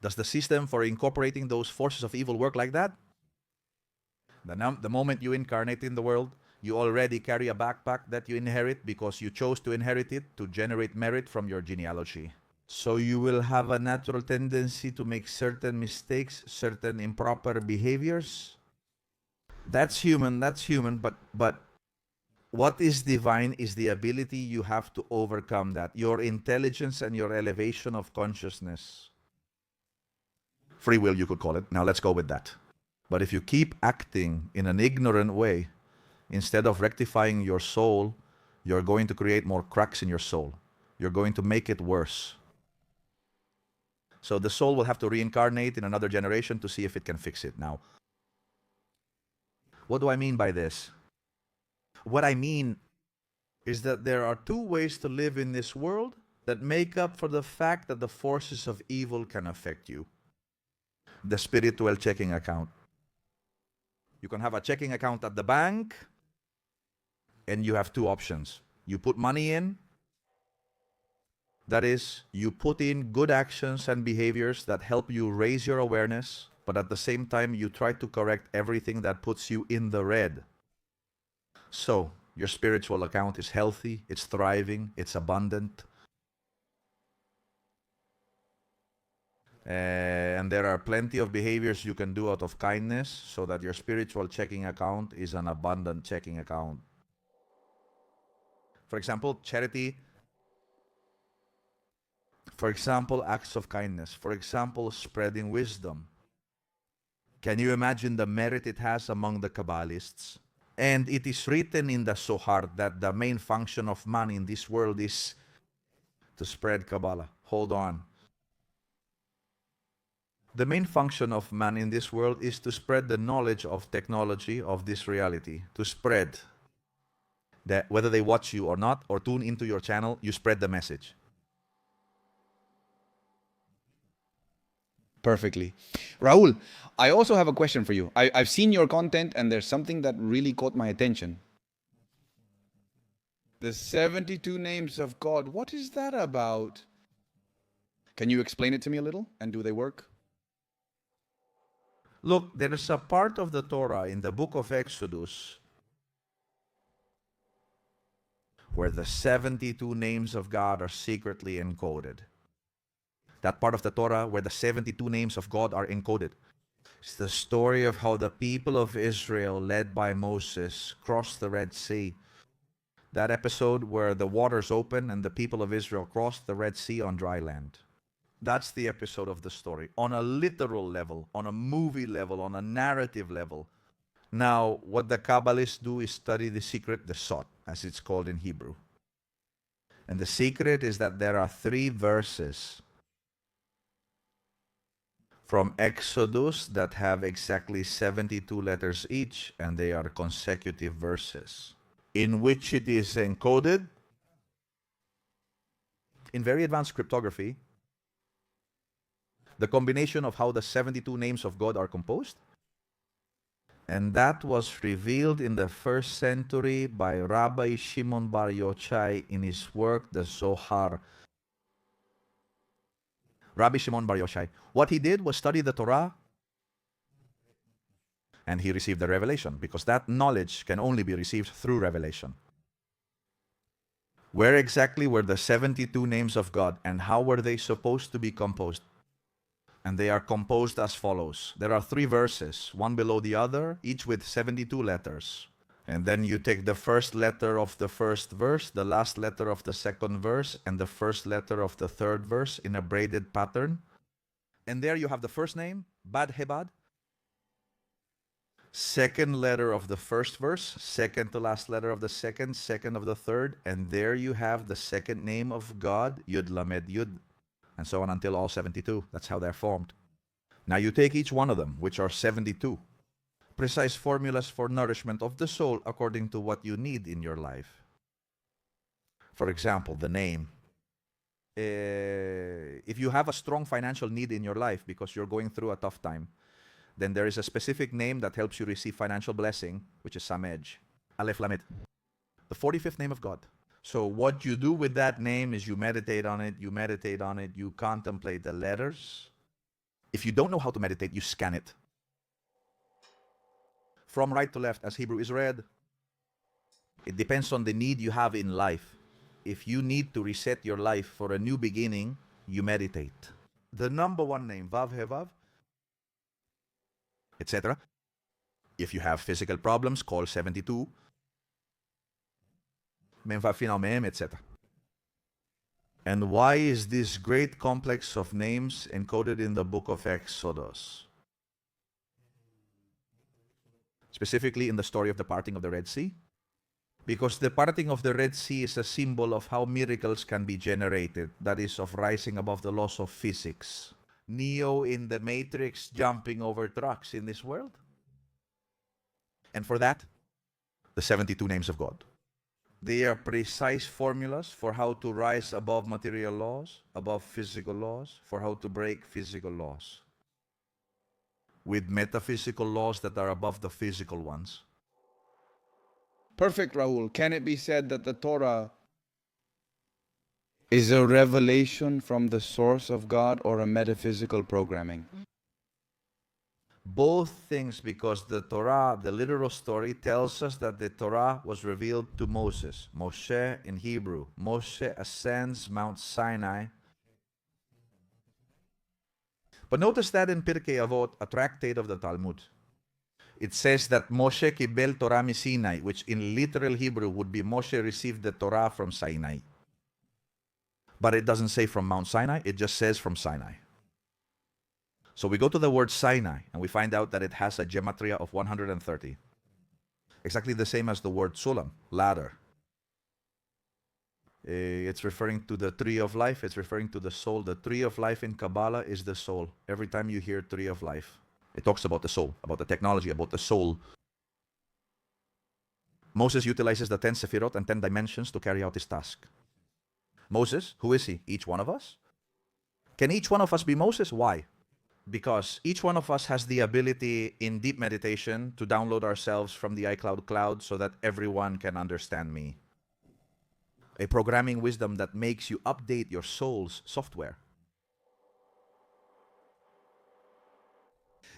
does the system for incorporating those forces of evil work like that? The moment you incarnate in the world, you already carry a backpack that you inherit because you chose to inherit it to generate merit from your genealogy. So you will have a natural tendency to make certain mistakes, certain improper behaviors. That's human, but what is divine is the ability you have to overcome that. Your intelligence and your elevation of consciousness. Free will, you could call it. Now let's go with that. But if you keep acting in an ignorant way, instead of rectifying your soul, you're going to create more cracks in your soul. You're going to make it worse. So the soul will have to reincarnate in another generation to see if it can fix it. Now, what do I mean by this? What I mean is that there are two ways to live in this world that make up for the fact that the forces of evil can affect you. The spiritual checking account. You can have a checking account at the bank, and you have two options. You put money in. That is, you put in good actions and behaviors that help you raise your awareness, but at the same time, you try to correct everything that puts you in the red. So, your spiritual account is healthy, it's thriving, it's abundant. And there are plenty of behaviors you can do out of kindness so that your spiritual checking account is an abundant checking account. For example, charity. For example, acts of kindness. For example, spreading wisdom. Can you imagine the merit it has among the Kabbalists? And it is written in the Zohar that the main function of man in this world is to spread Kabbalah. Hold on. The main function of man in this world is to spread the knowledge of technology of this reality. To spread that whether they watch you or not, or tune into your channel, you spread the message. Perfectly. Raul, I also have a question for you. I've seen your content and there's something that really caught my attention. The 72 names of God, what is that about? Can you explain it to me a little? And do they work? Look, there is a part of the Torah in the book of Exodus where the 72 names of God are secretly encoded. That part of the Torah where the 72 names of God are encoded. It's the story of how the people of Israel, led by Moses, crossed the Red Sea. That episode where the waters open and the people of Israel crossed the Red Sea on dry land. That's the episode of the story, on a literal level, on a movie level, on a narrative level. Now, what the Kabbalists do is study the secret, the Sot, as it's called in Hebrew. And the secret is that there are 3 verses from Exodus that have exactly 72 letters each, and they are consecutive verses, in which it is encoded in very advanced cryptography, the combination of how the 72 names of God are composed. And that was revealed in the 1st century by Rabbi Shimon Bar Yochai in his work, the Zohar. Rabbi Shimon Bar Yochai. What he did was study the Torah, and he received the revelation, because that knowledge can only be received through revelation. Where exactly were the 72 names of God, and how were they supposed to be composed? And they are composed as follows. There are 3 verses, one below the other, each with 72 letters. And then you take the first letter of the first verse, the last letter of the second verse, and the first letter of the third verse in a braided pattern. And there you have the first name, Bad Hebad. Second letter of the first verse, second to last letter of the second, second of the third, and there you have the second name of God, Yud Lamed Yud, and so on until all 72. That's how they're formed. Now you take each one of them, which are 72, precise formulas for nourishment of the soul according to what you need in your life. For example, the name. If you have a strong financial need in your life because you're going through a tough time, then there is a specific name that helps you receive financial blessing, which is Samej, Aleph Lamed, the 45th name of God. So what you do with that name is you meditate on it, you contemplate the letters. If you don't know how to meditate, you scan it. From right to left, as Hebrew is read. It depends on the need you have in life. If you need to reset your life for a new beginning, you meditate. The number 1 name, Vav Hevav, etc. If you have physical problems, call 72. Mem Vav Final Mem, etc. And why is this great complex of names encoded in the book of Exodus? Specifically in the story of the parting of the Red Sea. Because the parting of the Red Sea is a symbol of how miracles can be generated. That is, of rising above the laws of physics. Neo in the Matrix jumping over trucks in this world. And for that, the 72 names of God. They are precise formulas for how to rise above material laws, above physical laws, for how to break physical laws. With metaphysical laws that are above the physical ones. Perfect, Raul. Can it be said that the Torah is a revelation from the source of God or a metaphysical programming? Both things, because the Torah, the literal story, tells us that the Torah was revealed to Moses. Moshe in Hebrew. Moshe ascends Mount Sinai. But notice that in Pirkei Avot, a tractate of the Talmud, it says that Moshe kibel Torah mi Sinai, which in literal Hebrew would be Moshe received the Torah from Sinai. But it doesn't say from Mount Sinai, it just says from Sinai. So we go to the word Sinai, and we find out that it has a gematria of 130. Exactly the same as the word Sulam, ladder. It's referring to the tree of life, it's referring to the soul. The tree of life in Kabbalah is the soul. Every time you hear tree of life, it talks about the soul, about the technology, about the soul. Moses utilizes the 10 Sefirot and 10 dimensions to carry out his task. Moses, who is he? Each one of us? Can each one of us be Moses? Why? Because each one of us has the ability in deep meditation to download ourselves from the iCloud cloud so that everyone can understand me. A programming wisdom that makes you update your soul's software.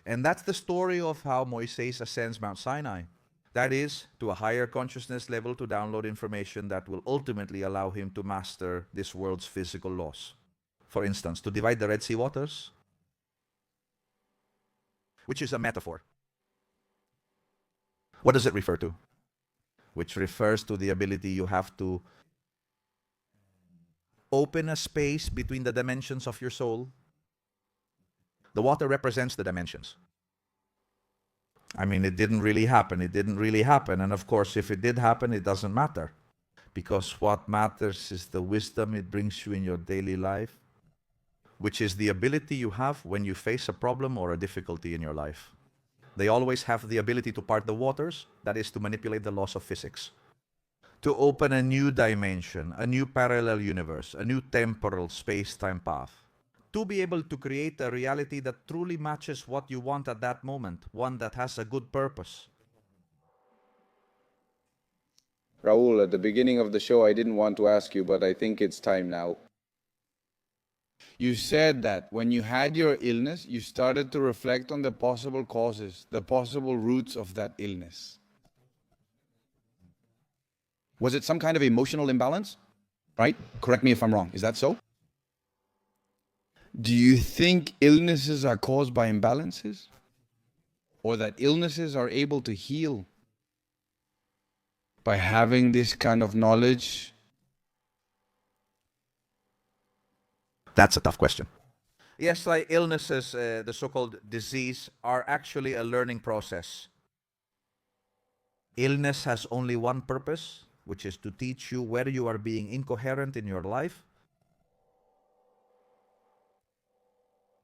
And that's the story of how Moises ascends Mount Sinai. That is, to a higher consciousness level to download information that will ultimately allow him to master this world's physical laws. For instance, to divide the Red Sea waters, which is a metaphor. What does it refer to? Which refers to the ability you have to open a space between the dimensions of your soul. The water represents the dimensions. I mean, it didn't really happen. It didn't really happen. And of course, if it did happen, it doesn't matter. Because what matters is the wisdom it brings you in your daily life, which is the ability you have when you face a problem or a difficulty in your life. They always have the ability to part the waters, that is to manipulate the laws of physics, to open a new dimension, a new parallel universe, a new temporal space-time path, to be able to create a reality that truly matches what you want at that moment, one that has a good purpose. Raul, at the beginning of the show, I didn't want to ask you, but I think it's time now. You said that when you had your illness, you started to reflect on the possible causes, the possible roots of that illness. Was it some kind of emotional imbalance? right? Correct me if I'm wrong. Is that so? Do you think illnesses are caused by imbalances? Or that illnesses are able to heal by having this kind of knowledge? That's a tough question. Yes, like illnesses, the so-called disease, are actually a learning process. Illness has only one purpose, which is to teach you where you are being incoherent in your life.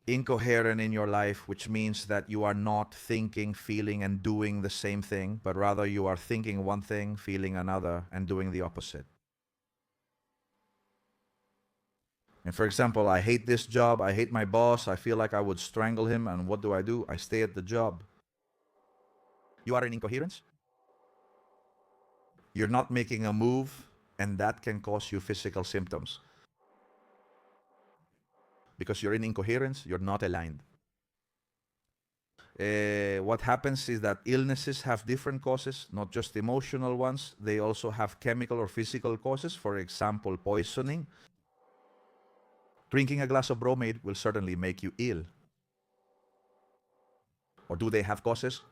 Incoherent in your life, which means that you are not thinking, feeling, and doing the same thing, but rather you are thinking one thing, feeling another, and doing the opposite. And for example, I hate this job, I hate my boss, I feel like I would strangle him, and what do? I stay at the job. You are in incoherence. You're not making a move, and that can cause you physical symptoms. Because you're in incoherence, you're not aligned. What happens is that illnesses have different causes, not just emotional ones. They also have chemical or physical causes. For example, poisoning. Drinking a glass of bromide will certainly make you ill. Or do they have causes?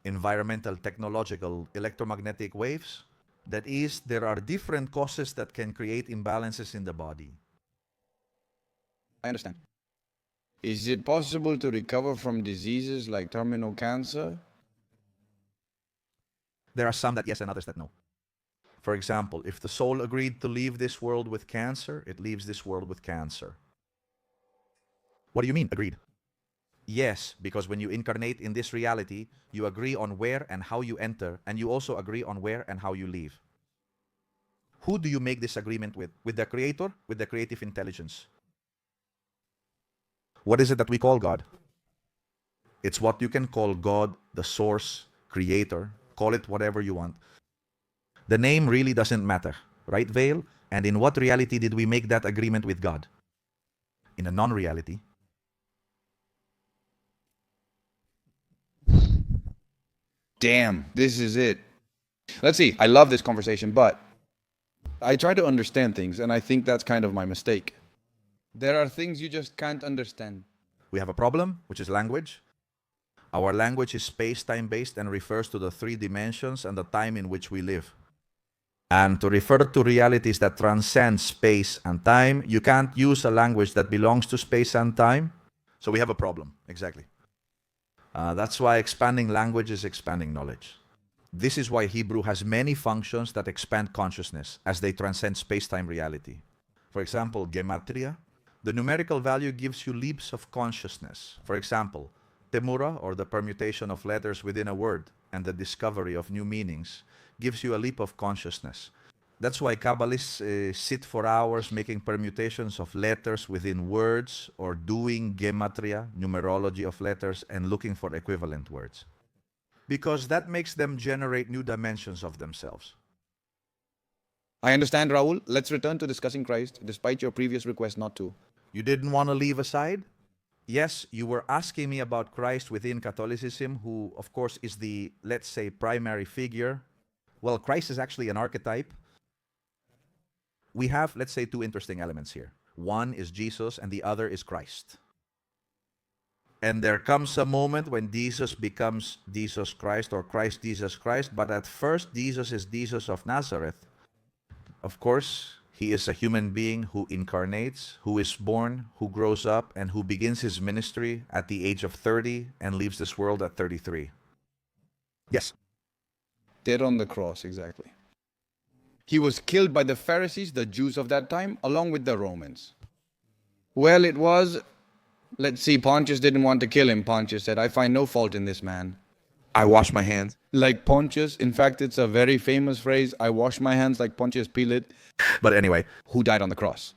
Environmental, technological, electromagnetic waves. That is, there are different causes that can create imbalances in the body. I understand. Is it possible to recover from diseases like terminal cancer? There are some that yes and others that no. For example, if the soul agreed to leave this world with cancer, it leaves this world with cancer. What do you mean, agreed? Yes, because when you incarnate in this reality, you agree on where and how you enter, and you also agree on where and how you leave. Who do you make this agreement with? With the Creator? With the creative intelligence? What is it that we call God? It's what you can call God, the source, creator, call it whatever you want. The name really doesn't matter, right, Vale? And in what reality did we make that agreement with God? In a non-reality. Damn, this is it. Let's see, I love this conversation, but I try to understand things, and I think that's kind of my mistake. There are things you just can't understand. We have a problem, which is language. Our language is space-time based and refers to the 3 dimensions and the time in which we live. And to refer to realities that transcend space and time, you can't use a language that belongs to space and time. So we have a problem, exactly. That's why expanding language is expanding knowledge. This is why Hebrew has many functions that expand consciousness as they transcend space-time reality. For example, gematria. The numerical value gives you leaps of consciousness. For example, temura, or the permutation of letters within a word and the discovery of new meanings, gives you a leap of consciousness. That's why Kabbalists sit for hours making permutations of letters within words or doing gematria, numerology of letters, and looking for equivalent words. Because that makes them generate new dimensions of themselves. I understand, Raul. Let's return to discussing Christ, despite your previous request not to. You didn't want to leave aside? Yes, you were asking me about Christ within Catholicism, who, of course, is the, let's say, primary figure. Well, Christ is actually an archetype. We have, let's say, 2 interesting elements here. One is Jesus and the other is Christ. And there comes a moment when Jesus becomes Jesus Christ or Christ Jesus Christ, but at first Jesus is Jesus of Nazareth. Of course, he is a human being who incarnates, who is born, who grows up, and who begins his ministry at the age of 30 and leaves this world at 33. Yes. Dead on the cross, exactly. He was killed by the Pharisees, the Jews of that time, along with the Romans. Well, it was, let's see, Pontius didn't want to kill him. Pontius said, I find no fault in this man. I wash my hands. Like Pontius, in fact, it's a very famous phrase, I wash my hands like Pontius Pilate. But anyway, who died on the cross.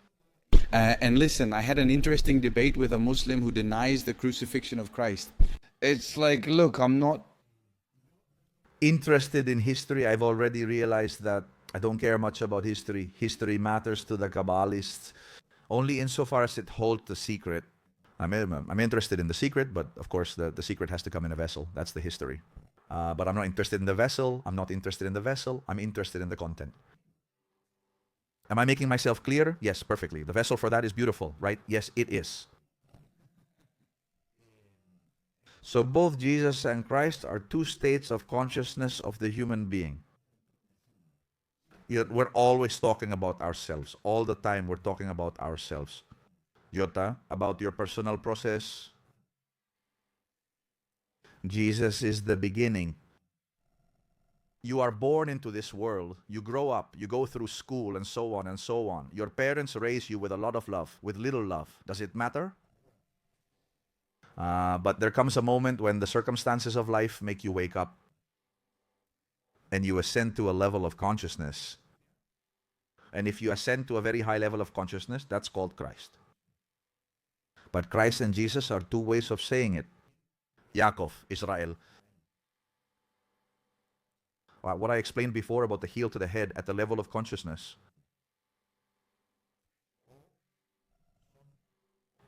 And listen, I had an interesting debate with a Muslim who denies the crucifixion of Christ. It's like, look, I'm not interested in history. I've already realized that I don't care much about history. History matters to the Kabbalists only insofar as it holds the secret. I'm interested in the secret, but of course the secret has to come in a vessel. That's the history. But I'm not interested in the vessel. I'm not interested in the vessel. I'm interested in the content. Am I making myself clear? Yes, perfectly. The vessel for that is beautiful, right? Yes, it is. So both Jesus and Christ are two states of consciousness of the human being. Yet we're always talking about ourselves. All the time we're talking about ourselves. Jota, about your personal process. Jesus is the beginning. You are born into this world. You grow up. You go through school and so on and so on. Your parents raise you with a lot of love, with little love. Does it matter? But there comes a moment when the circumstances of life make you wake up and you ascend to a level of consciousness. And if you ascend to a very high level of consciousness, that's called Christ. But Christ and Jesus are two ways of saying it. Yaakov, Israel. What I explained before about the heel to the head at the level of consciousness.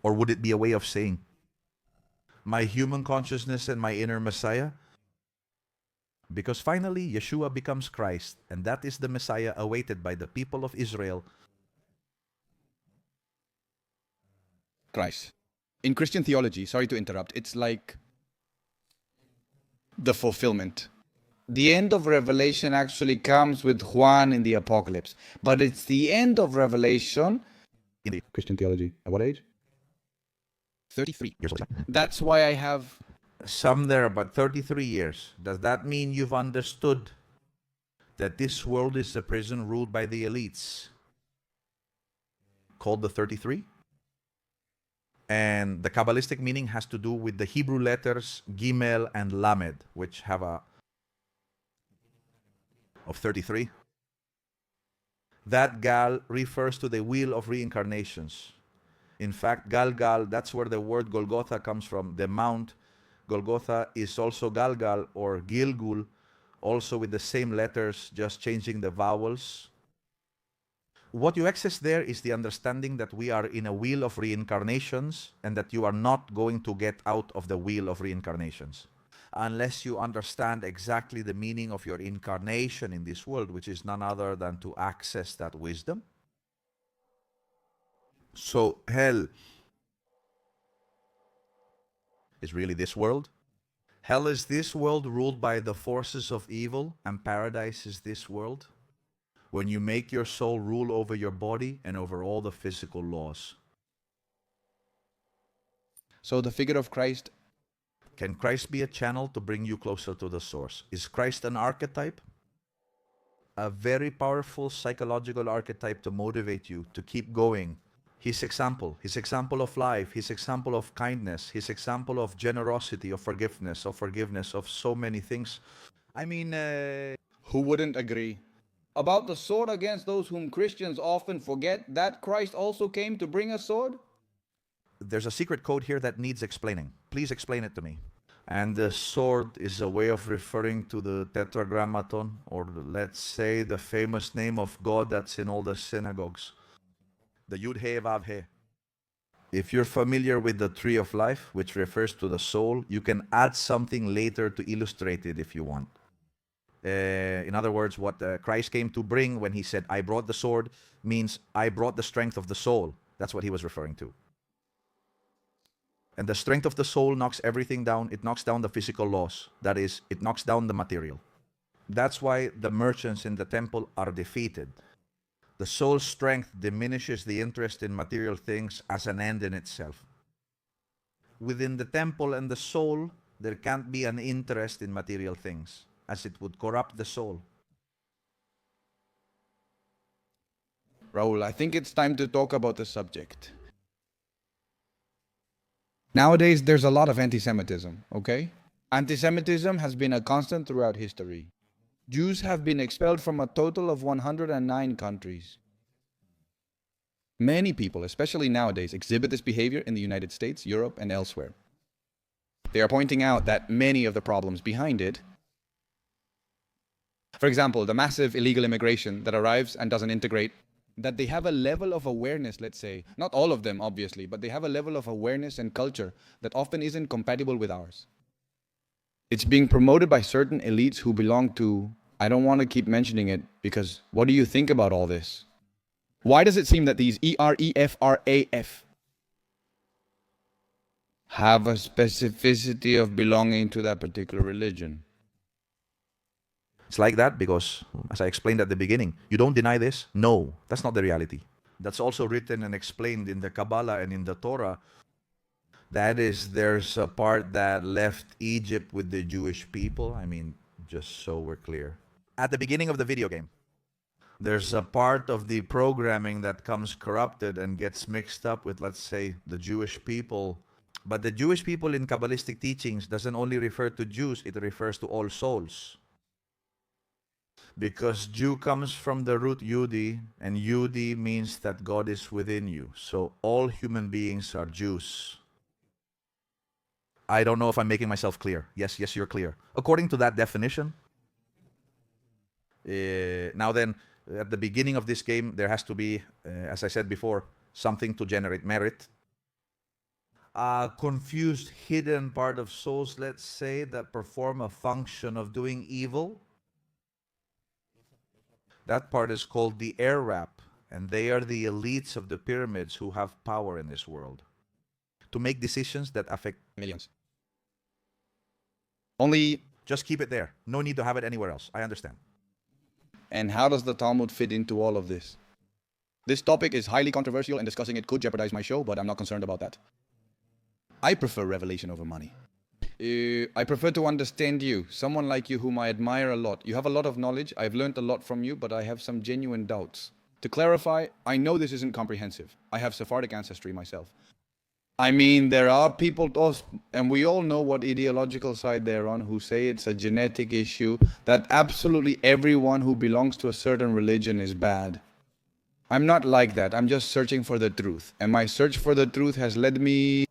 Or would it be a way of saying, my human consciousness and my inner Messiah? Because finally, Yeshua becomes Christ, and that is the Messiah awaited by the people of Israel. Christ. In Christian theology, sorry to interrupt, it's like the fulfillment. The end of Revelation actually comes with Juan in the Apocalypse, but it's the end of Revelation In the Christian theology. At what age? 33 years old. That's why I have Some there about 33 years. Does that mean you've understood that this world is a prison ruled by the elites? Called the 33? And the Kabbalistic meaning has to do with the Hebrew letters Gimel and Lamed, which have a of 33. That Gal refers to the wheel of reincarnations. In fact, Galgal, that's where the word Golgotha comes from. The Mount Golgotha is also Galgal or Gilgul, also with the same letters, just changing the vowels. What you access there is the understanding that we are in a wheel of reincarnations and that you are not going to get out of the wheel of reincarnations unless you understand exactly the meaning of your incarnation in this world, which is none other than to access that wisdom. So hell is really this world. Hell is this world ruled by the forces of evil, and paradise is this world. When you make your soul rule over your body and over all the physical laws. So the figure of Christ. Can Christ be a channel to bring you closer to the source? Is Christ an archetype? A very powerful psychological archetype to motivate you to keep going. His example of life, his example of kindness, his example of generosity, of forgiveness of so many things. I mean, Who wouldn't agree? About the sword against those whom Christians often forget, that Christ also came to bring a sword? There's a secret code here that needs explaining. Please explain it to me. And the sword is a way of referring to the Tetragrammaton, or let's say the famous name of God that's in all the synagogues. The Yud He Vav He. If you're familiar with the tree of life, which refers to the soul, you can add something later to illustrate it if you want. In other words, what Christ came to bring when he said, I brought the sword, means I brought the strength of the soul. That's what he was referring to. And the strength of the soul knocks everything down. It knocks down the physical laws. That is, it knocks down the material. That's why the merchants in the temple are defeated. The soul's strength diminishes the interest in material things as an end in itself. Within the temple and the soul, there can't be an interest in material things, as it would corrupt the soul. Raul, I think it's time to talk about the subject. Nowadays, there's a lot of anti-Semitism, okay? Anti-Semitism has been a constant throughout history. Jews have been expelled from a total of 109 countries. Many people, especially nowadays, exhibit this behavior in the United States, Europe, and elsewhere. They are pointing out that many of the problems behind it, for example, the massive illegal immigration that arrives and doesn't integrate, that they have a level of awareness, let's say, not all of them obviously, but they have a level of awareness and culture that often isn't compatible with ours. It's being promoted by certain elites who belong to, I don't want to keep mentioning it because what do you think about all this? Why does it seem that these EREFRAF have a specificity of belonging to that particular religion? It's like that because, as I explained at the beginning, you don't deny this? No, that's not the reality. That's also written and explained in the Kabbalah and in the Torah. That is, there's a part that left Egypt with the Jewish people. I mean, just so we're clear. At the beginning of the video game, there's a part of the programming that comes corrupted and gets mixed up with, let's say, the Jewish people. But the Jewish people in Kabbalistic teachings doesn't only refer to Jews, it refers to all souls. Because Jew comes from the root Yudi, and Yudi means that God is within you. So all human beings are Jews. I don't know if I'm making myself clear. Yes, you're clear. According to that definition, now then, at the beginning of this game, there has to be, as I said before, something to generate merit. A confused, hidden part of souls, let's say, that perform a function of doing evil. That part is called the air wrap, and they are the elites of the pyramids who have power in this world to make decisions that affect Millions. Only. Just keep it there. No need to have it anywhere else. I understand. And how does the Talmud fit into all of this? This topic is highly controversial and discussing it could jeopardize my show, but I'm not concerned about that. I prefer revelation over money. I prefer to understand you, someone like you whom I admire a lot. You have a lot of knowledge. I've learned a lot from you, but I have some genuine doubts. To clarify, I know this isn't comprehensive. I have Sephardic ancestry myself. I mean, there are people, and we all know what ideological side they're on, who say it's a genetic issue, that absolutely everyone who belongs to a certain religion is bad. I'm not like that. I'm just searching for the truth. And my search for the truth has led me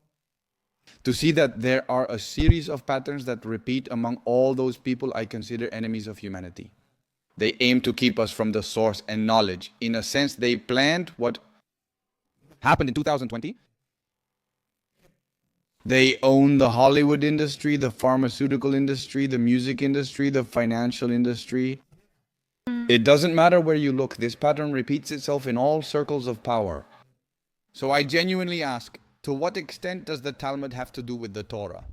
to see that there are a series of patterns that repeat among all those people I consider enemies of humanity. They aim to keep us from the source and knowledge. In a sense, they planned what happened in 2020. They own the Hollywood industry, the pharmaceutical industry, the music industry, the financial industry. It doesn't matter where you look, this pattern repeats itself in all circles of power. So I genuinely ask, to what extent does the Talmud have to do with the Torah?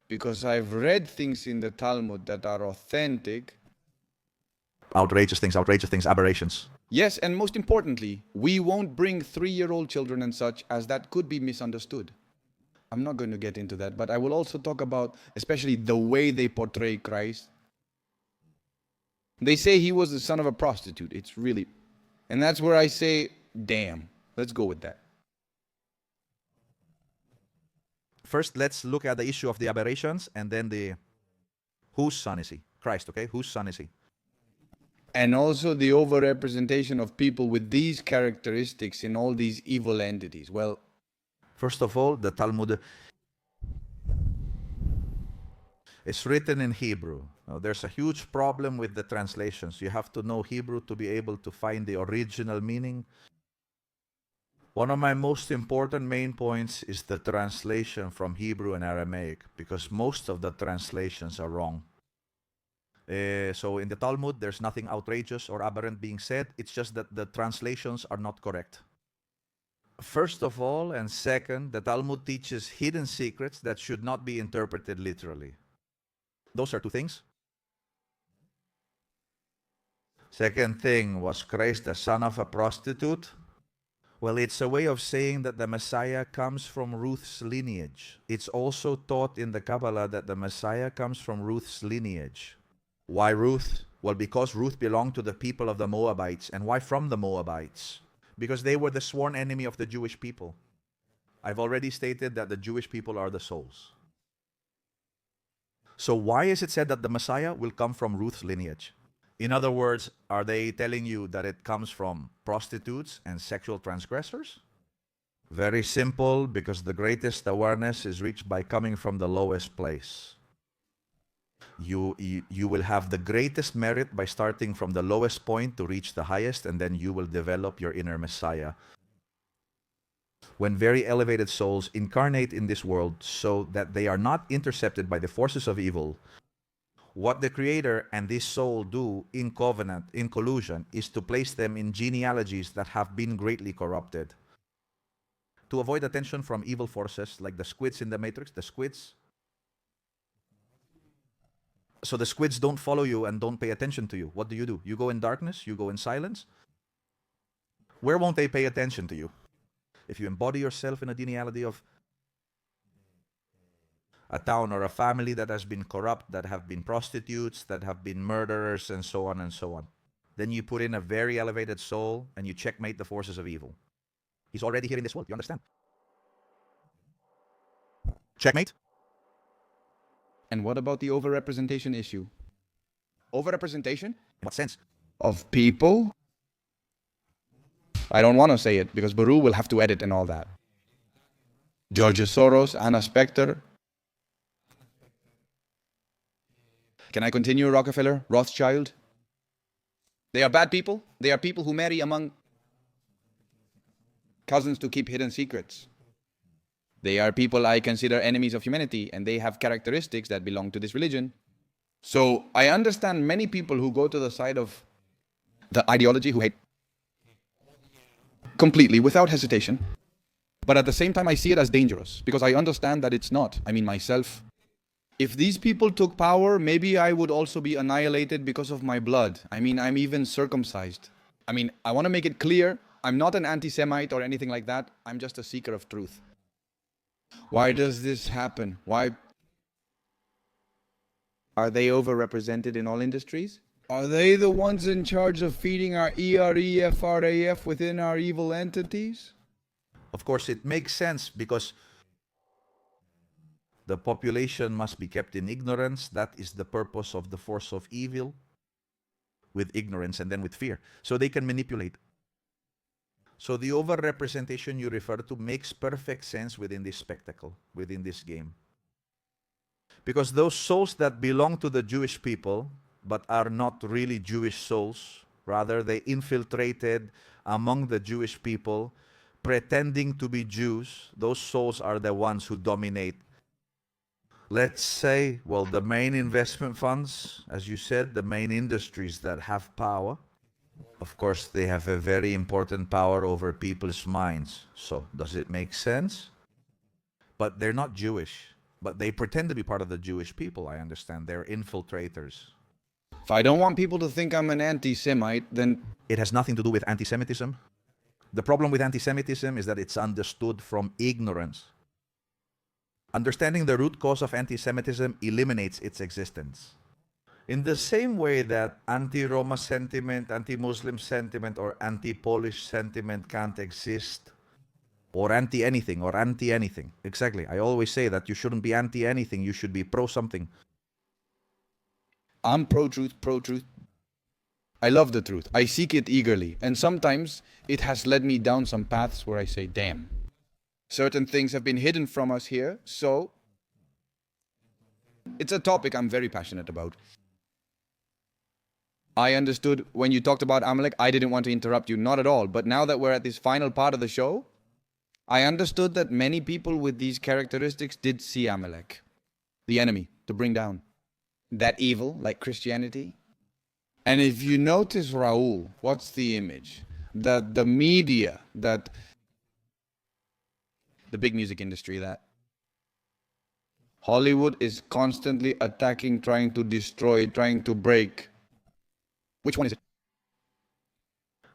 Because I've read things in the Talmud that are authentic. Outrageous things, aberrations. Yes, and most importantly, we won't bring 3-year-old children and such, as that could be misunderstood. I'm not going to get into that, but I will also talk about especially the way they portray Christ. They say he was the son of a prostitute. It's really, and that's where I say, damn, let's go with that. First, let's look at the issue of the aberrations and then whose son is he? Christ, okay? Whose son is he? And also the overrepresentation of people with these characteristics in all these evil entities. Well, first of all, the Talmud is written in Hebrew. Now, there's a huge problem with the translations. You have to know Hebrew to be able to find the original meaning. One of my most important main points is the translation from Hebrew and Aramaic, because most of the translations are wrong. So in the Talmud, there's nothing outrageous or aberrant being said. It's just that the translations are not correct. First of all, and second, the Talmud teaches hidden secrets that should not be interpreted literally. Those are two things. Second thing, was Christ the son of a prostitute? Well, it's a way of saying that the Messiah comes from Ruth's lineage. It's also taught in the Kabbalah that the Messiah comes from Ruth's lineage. Why Ruth? Well, because Ruth belonged to the people of the Moabites. And why from the Moabites? Because they were the sworn enemy of the Jewish people. I've already stated that the Jewish people are the souls. So why is it said that the Messiah will come from Ruth's lineage? In other words, are they telling you that it comes from prostitutes and sexual transgressors? Very simple, because the greatest awareness is reached by coming from the lowest place. You will have the greatest merit by starting from the lowest point to reach the highest, and then you will develop your inner Messiah. When very elevated souls incarnate in this world so that they are not intercepted by the forces of evil, What the Creator and this soul do in covenant, in collusion, is to place them in genealogies that have been greatly corrupted. To avoid attention from evil forces like the squids in the Matrix, the squids. So the squids don't follow you and don't pay attention to you. What do? You go in darkness, you go in silence. Where won't they pay attention to you? If you embody yourself in a genealogy of a town or a family that has been corrupt, that have been prostitutes, that have been murderers, and so on and so on. Then you put in a very elevated soul and you checkmate the forces of evil. He's already here in this world, you understand? Checkmate? And what about the overrepresentation issue? Overrepresentation? In what sense? Of people? I don't want to say it because Raul will have to edit and all that. George Soros, Anna Spector. Can I continue, Rockefeller? Rothschild? They are bad people. They are people who marry among cousins to keep hidden secrets. They are people I consider enemies of humanity, and they have characteristics that belong to this religion. So I understand many people who go to the side of the ideology who hate completely, without hesitation. But at the same time, I see it as dangerous because I understand that it's not. I mean, myself. If these people took power, maybe I would also be annihilated because of my blood. I mean, I'm even circumcised. I mean, I want to make it clear, I'm not an anti-Semite or anything like that. I'm just a seeker of truth. Why does this happen? Why are they overrepresented in all industries? Are they the ones in charge of feeding our EREFRAF within our evil entities? Of course, it makes sense because the population must be kept in ignorance. That is the purpose of the force of evil, with ignorance and then with fear. So they can manipulate. So the overrepresentation you refer to makes perfect sense within this spectacle, within this game. Because those souls that belong to the Jewish people, but are not really Jewish souls, rather they infiltrated among the Jewish people, pretending to be Jews, those souls are the ones who dominate. Let's say, well, the main investment funds, as you said, the main industries that have power, of course, they have a very important power over people's minds. So, does it make sense? But they're not Jewish. But they pretend to be part of the Jewish people, I understand. They're infiltrators. If I don't want people to think I'm an anti-Semite, then It has nothing to do with anti-Semitism. The problem with anti-Semitism is that it's understood from ignorance. Understanding the root cause of anti-Semitism eliminates its existence. In the same way that anti-Roma sentiment, anti-Muslim sentiment, or anti-Polish sentiment can't exist, or anti-anything, or anti-anything. Exactly. I always say that you shouldn't be anti-anything, you should be pro-something. I'm pro-truth, pro-truth. I love the truth. I seek it eagerly. And sometimes it has led me down some paths where I say, damn. Certain things have been hidden from us here, so it's a topic I'm very passionate about. I understood when you talked about Amalek, I didn't want to interrupt you, not at all. But now that we're at this final part of the show, I understood that many people with these characteristics did see Amalek, the enemy, to bring down. That evil, like Christianity. And if you notice Raul, what's the image? That the media, that the big music industry, that Hollywood is constantly attacking, trying to destroy, trying to break. Which one is it?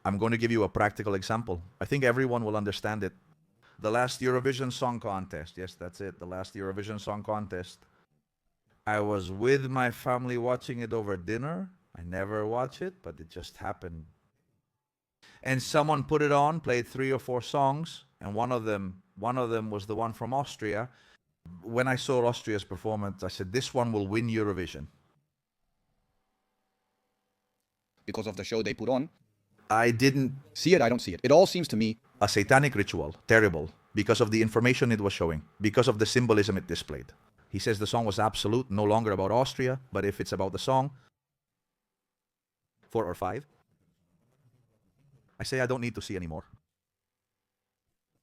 I'm going to give you a practical example. I think everyone will understand it. The last Eurovision Song Contest. Yes, that's it. The last Eurovision Song Contest. I was with my family watching it over dinner. I never watch it, but it just happened. And someone put it on, played 3 or 4 songs, and one of them was the one from Austria. When I saw Austria's performance, I said, this one will win Eurovision. Because of the show they put on. I didn't See it, I don't see it. It all seems to me a satanic ritual, terrible, because of the information it was showing, because of the symbolism it displayed. He says the song was absolute, no longer about Austria, but if it's about the song, 4 or 5, I say I don't need to see anymore.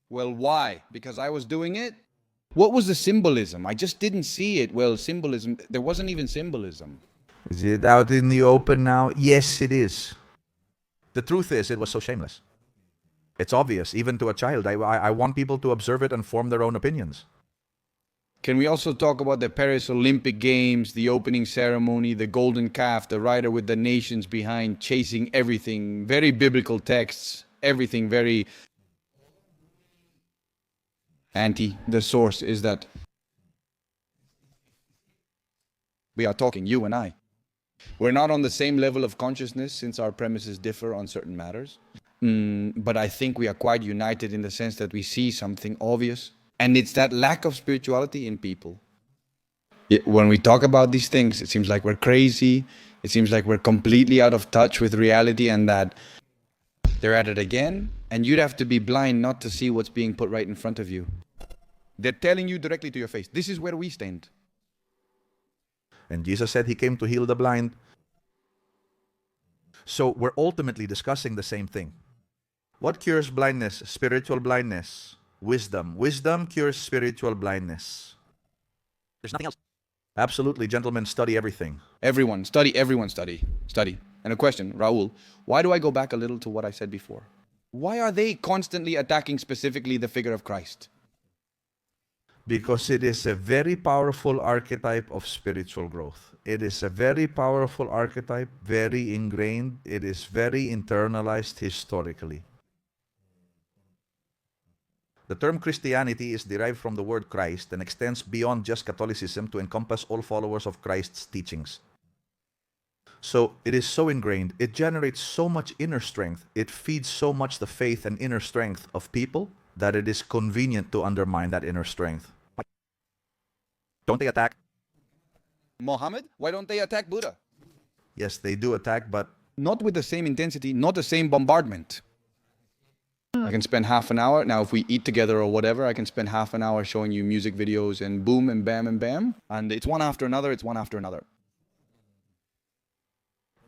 Well, why? Because I was doing it? What was the symbolism? I just didn't see it. Well, symbolism, there wasn't even symbolism. Is it out in the open now? Yes, it is. The truth is, it was so shameless. It's obvious, even to a child. I want people to observe it and form their own opinions. Can we also talk about the Paris Olympic Games, the opening ceremony, the golden calf, the rider with the nations behind, chasing everything, very biblical texts, everything very anti. The source is that we are talking, you and I. We're not on the same level of consciousness since our premises differ on certain matters. But I think we are quite united in the sense that we see something obvious. And it's that lack of spirituality in people. When we talk about these things, it seems like we're crazy. It seems like we're completely out of touch with reality and that they're at it again. And you'd have to be blind not to see what's being put right in front of you. They're telling you directly to your face, this is where we stand. And Jesus said he came to heal the blind. So we're ultimately discussing the same thing. What cures blindness? Spiritual blindness. Wisdom. Wisdom cures spiritual blindness. There's nothing else. Absolutely, gentlemen, study everything. Everyone study. And a question, Raul, why do I go back a little to what I said before? Why are they constantly attacking specifically the figure of Christ? Because it is a very powerful archetype of spiritual growth. It is a very powerful archetype, very ingrained. It is very internalized historically. The term Christianity is derived from the word Christ and extends beyond just Catholicism to encompass all followers of Christ's teachings. So it is so ingrained, it generates so much inner strength, it feeds so much the faith and inner strength of people that it is convenient to undermine that inner strength. Don't they attack Mohammed? Why don't they attack Buddha? Yes, they do attack, but Not with the same intensity, not the same bombardment. I can spend half an hour, now if we eat together or whatever, I can spend half an hour showing you music videos and boom and bam and bam. And it's one after another, it's one after another.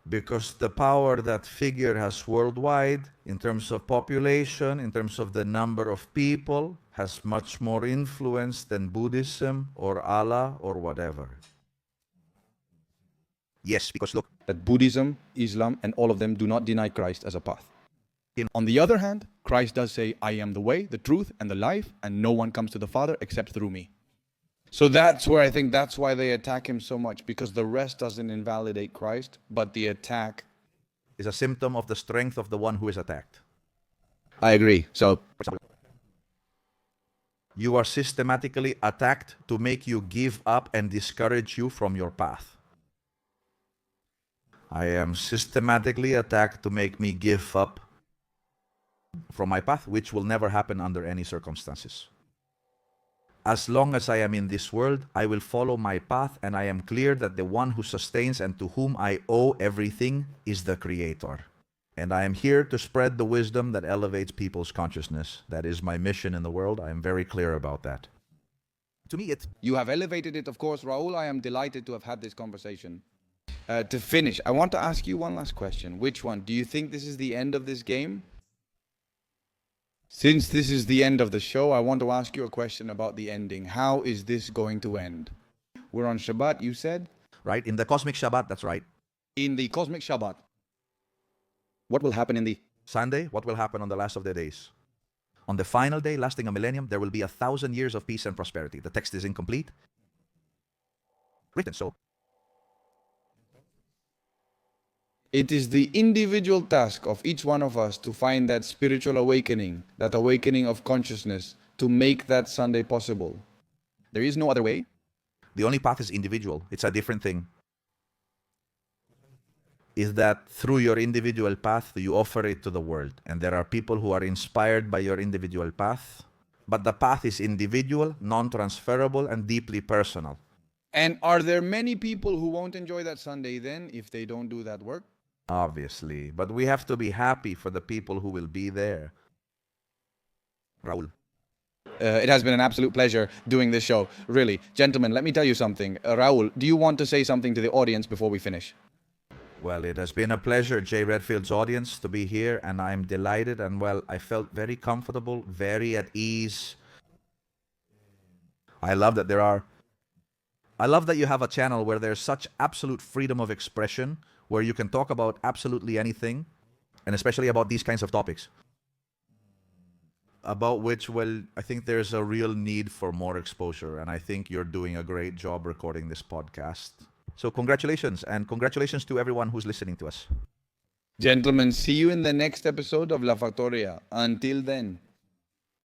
because the power that figure has worldwide, in terms of population, in terms of the number of people, has much more influence than Buddhism or Allah or whatever. Yes, because look, That Buddhism, Islam, and all of them do not deny Christ as a path. On the other hand, Christ does say, I am the way, the truth, and the life, and no one comes to the Father except through me. So that's where I think that's why they attack him so much, because the rest doesn't invalidate Christ, but the attack. is a symptom of the strength of the one who is attacked. I agree. So, You are systematically attacked to make you give up and discourage you from your path. I am systematically attacked to make me give up from my path, which will never happen under any circumstances. As long as I am in this world, I will follow my path, and I am clear that the one who sustains and to whom I owe everything is the Creator. And I am here to spread the wisdom that elevates people's consciousness. That is my mission in the world. I am very clear about that. To me, you have elevated it, of course, Raul. I am delighted to have had this conversation. To finish, I want to ask you one last question. Which one? Do you think this is the end of this game? Since this is the end of the show, I want to ask you a question about the ending. How is this going to end? We're on Shabbat, you said? right? In the cosmic Shabbat, that's right. In the cosmic Shabbat, what will happen in the Sunday, what will happen on the last of the days? On the final day, lasting a millennium, there will be 1,000 years of peace and prosperity. The text is incomplete. Written so. It is the individual task of each one of us to find that spiritual awakening, that awakening of consciousness, to make that Sunday possible. There is no other way. The only path is individual. It's a different thing. Is that through your individual path, you offer it to the world. And there are people who are inspired by your individual path. But the path is individual, non-transferable, and deeply personal. And are there many people who won't enjoy that Sunday then if they don't do that work? Obviously. But we have to be happy for the people who will be there. Raul. It has been an absolute pleasure doing this show. Really. Gentlemen, let me tell you something. Raul, do you want to say something to the audience before we finish? Well, it has been a pleasure, Jay Redfield's audience, to be here, and I'm delighted, and well, I felt very comfortable, very at ease. I love that there are I love that you have a channel where there's such absolute freedom of expression, where you can talk about absolutely anything, and especially about these kinds of topics, about which, well, I think there's a real need for more exposure, and I think you're doing a great job recording this podcast. So congratulations, and congratulations to everyone who's listening to us. Gentlemen, see you in the next episode of La Factoria. Until then.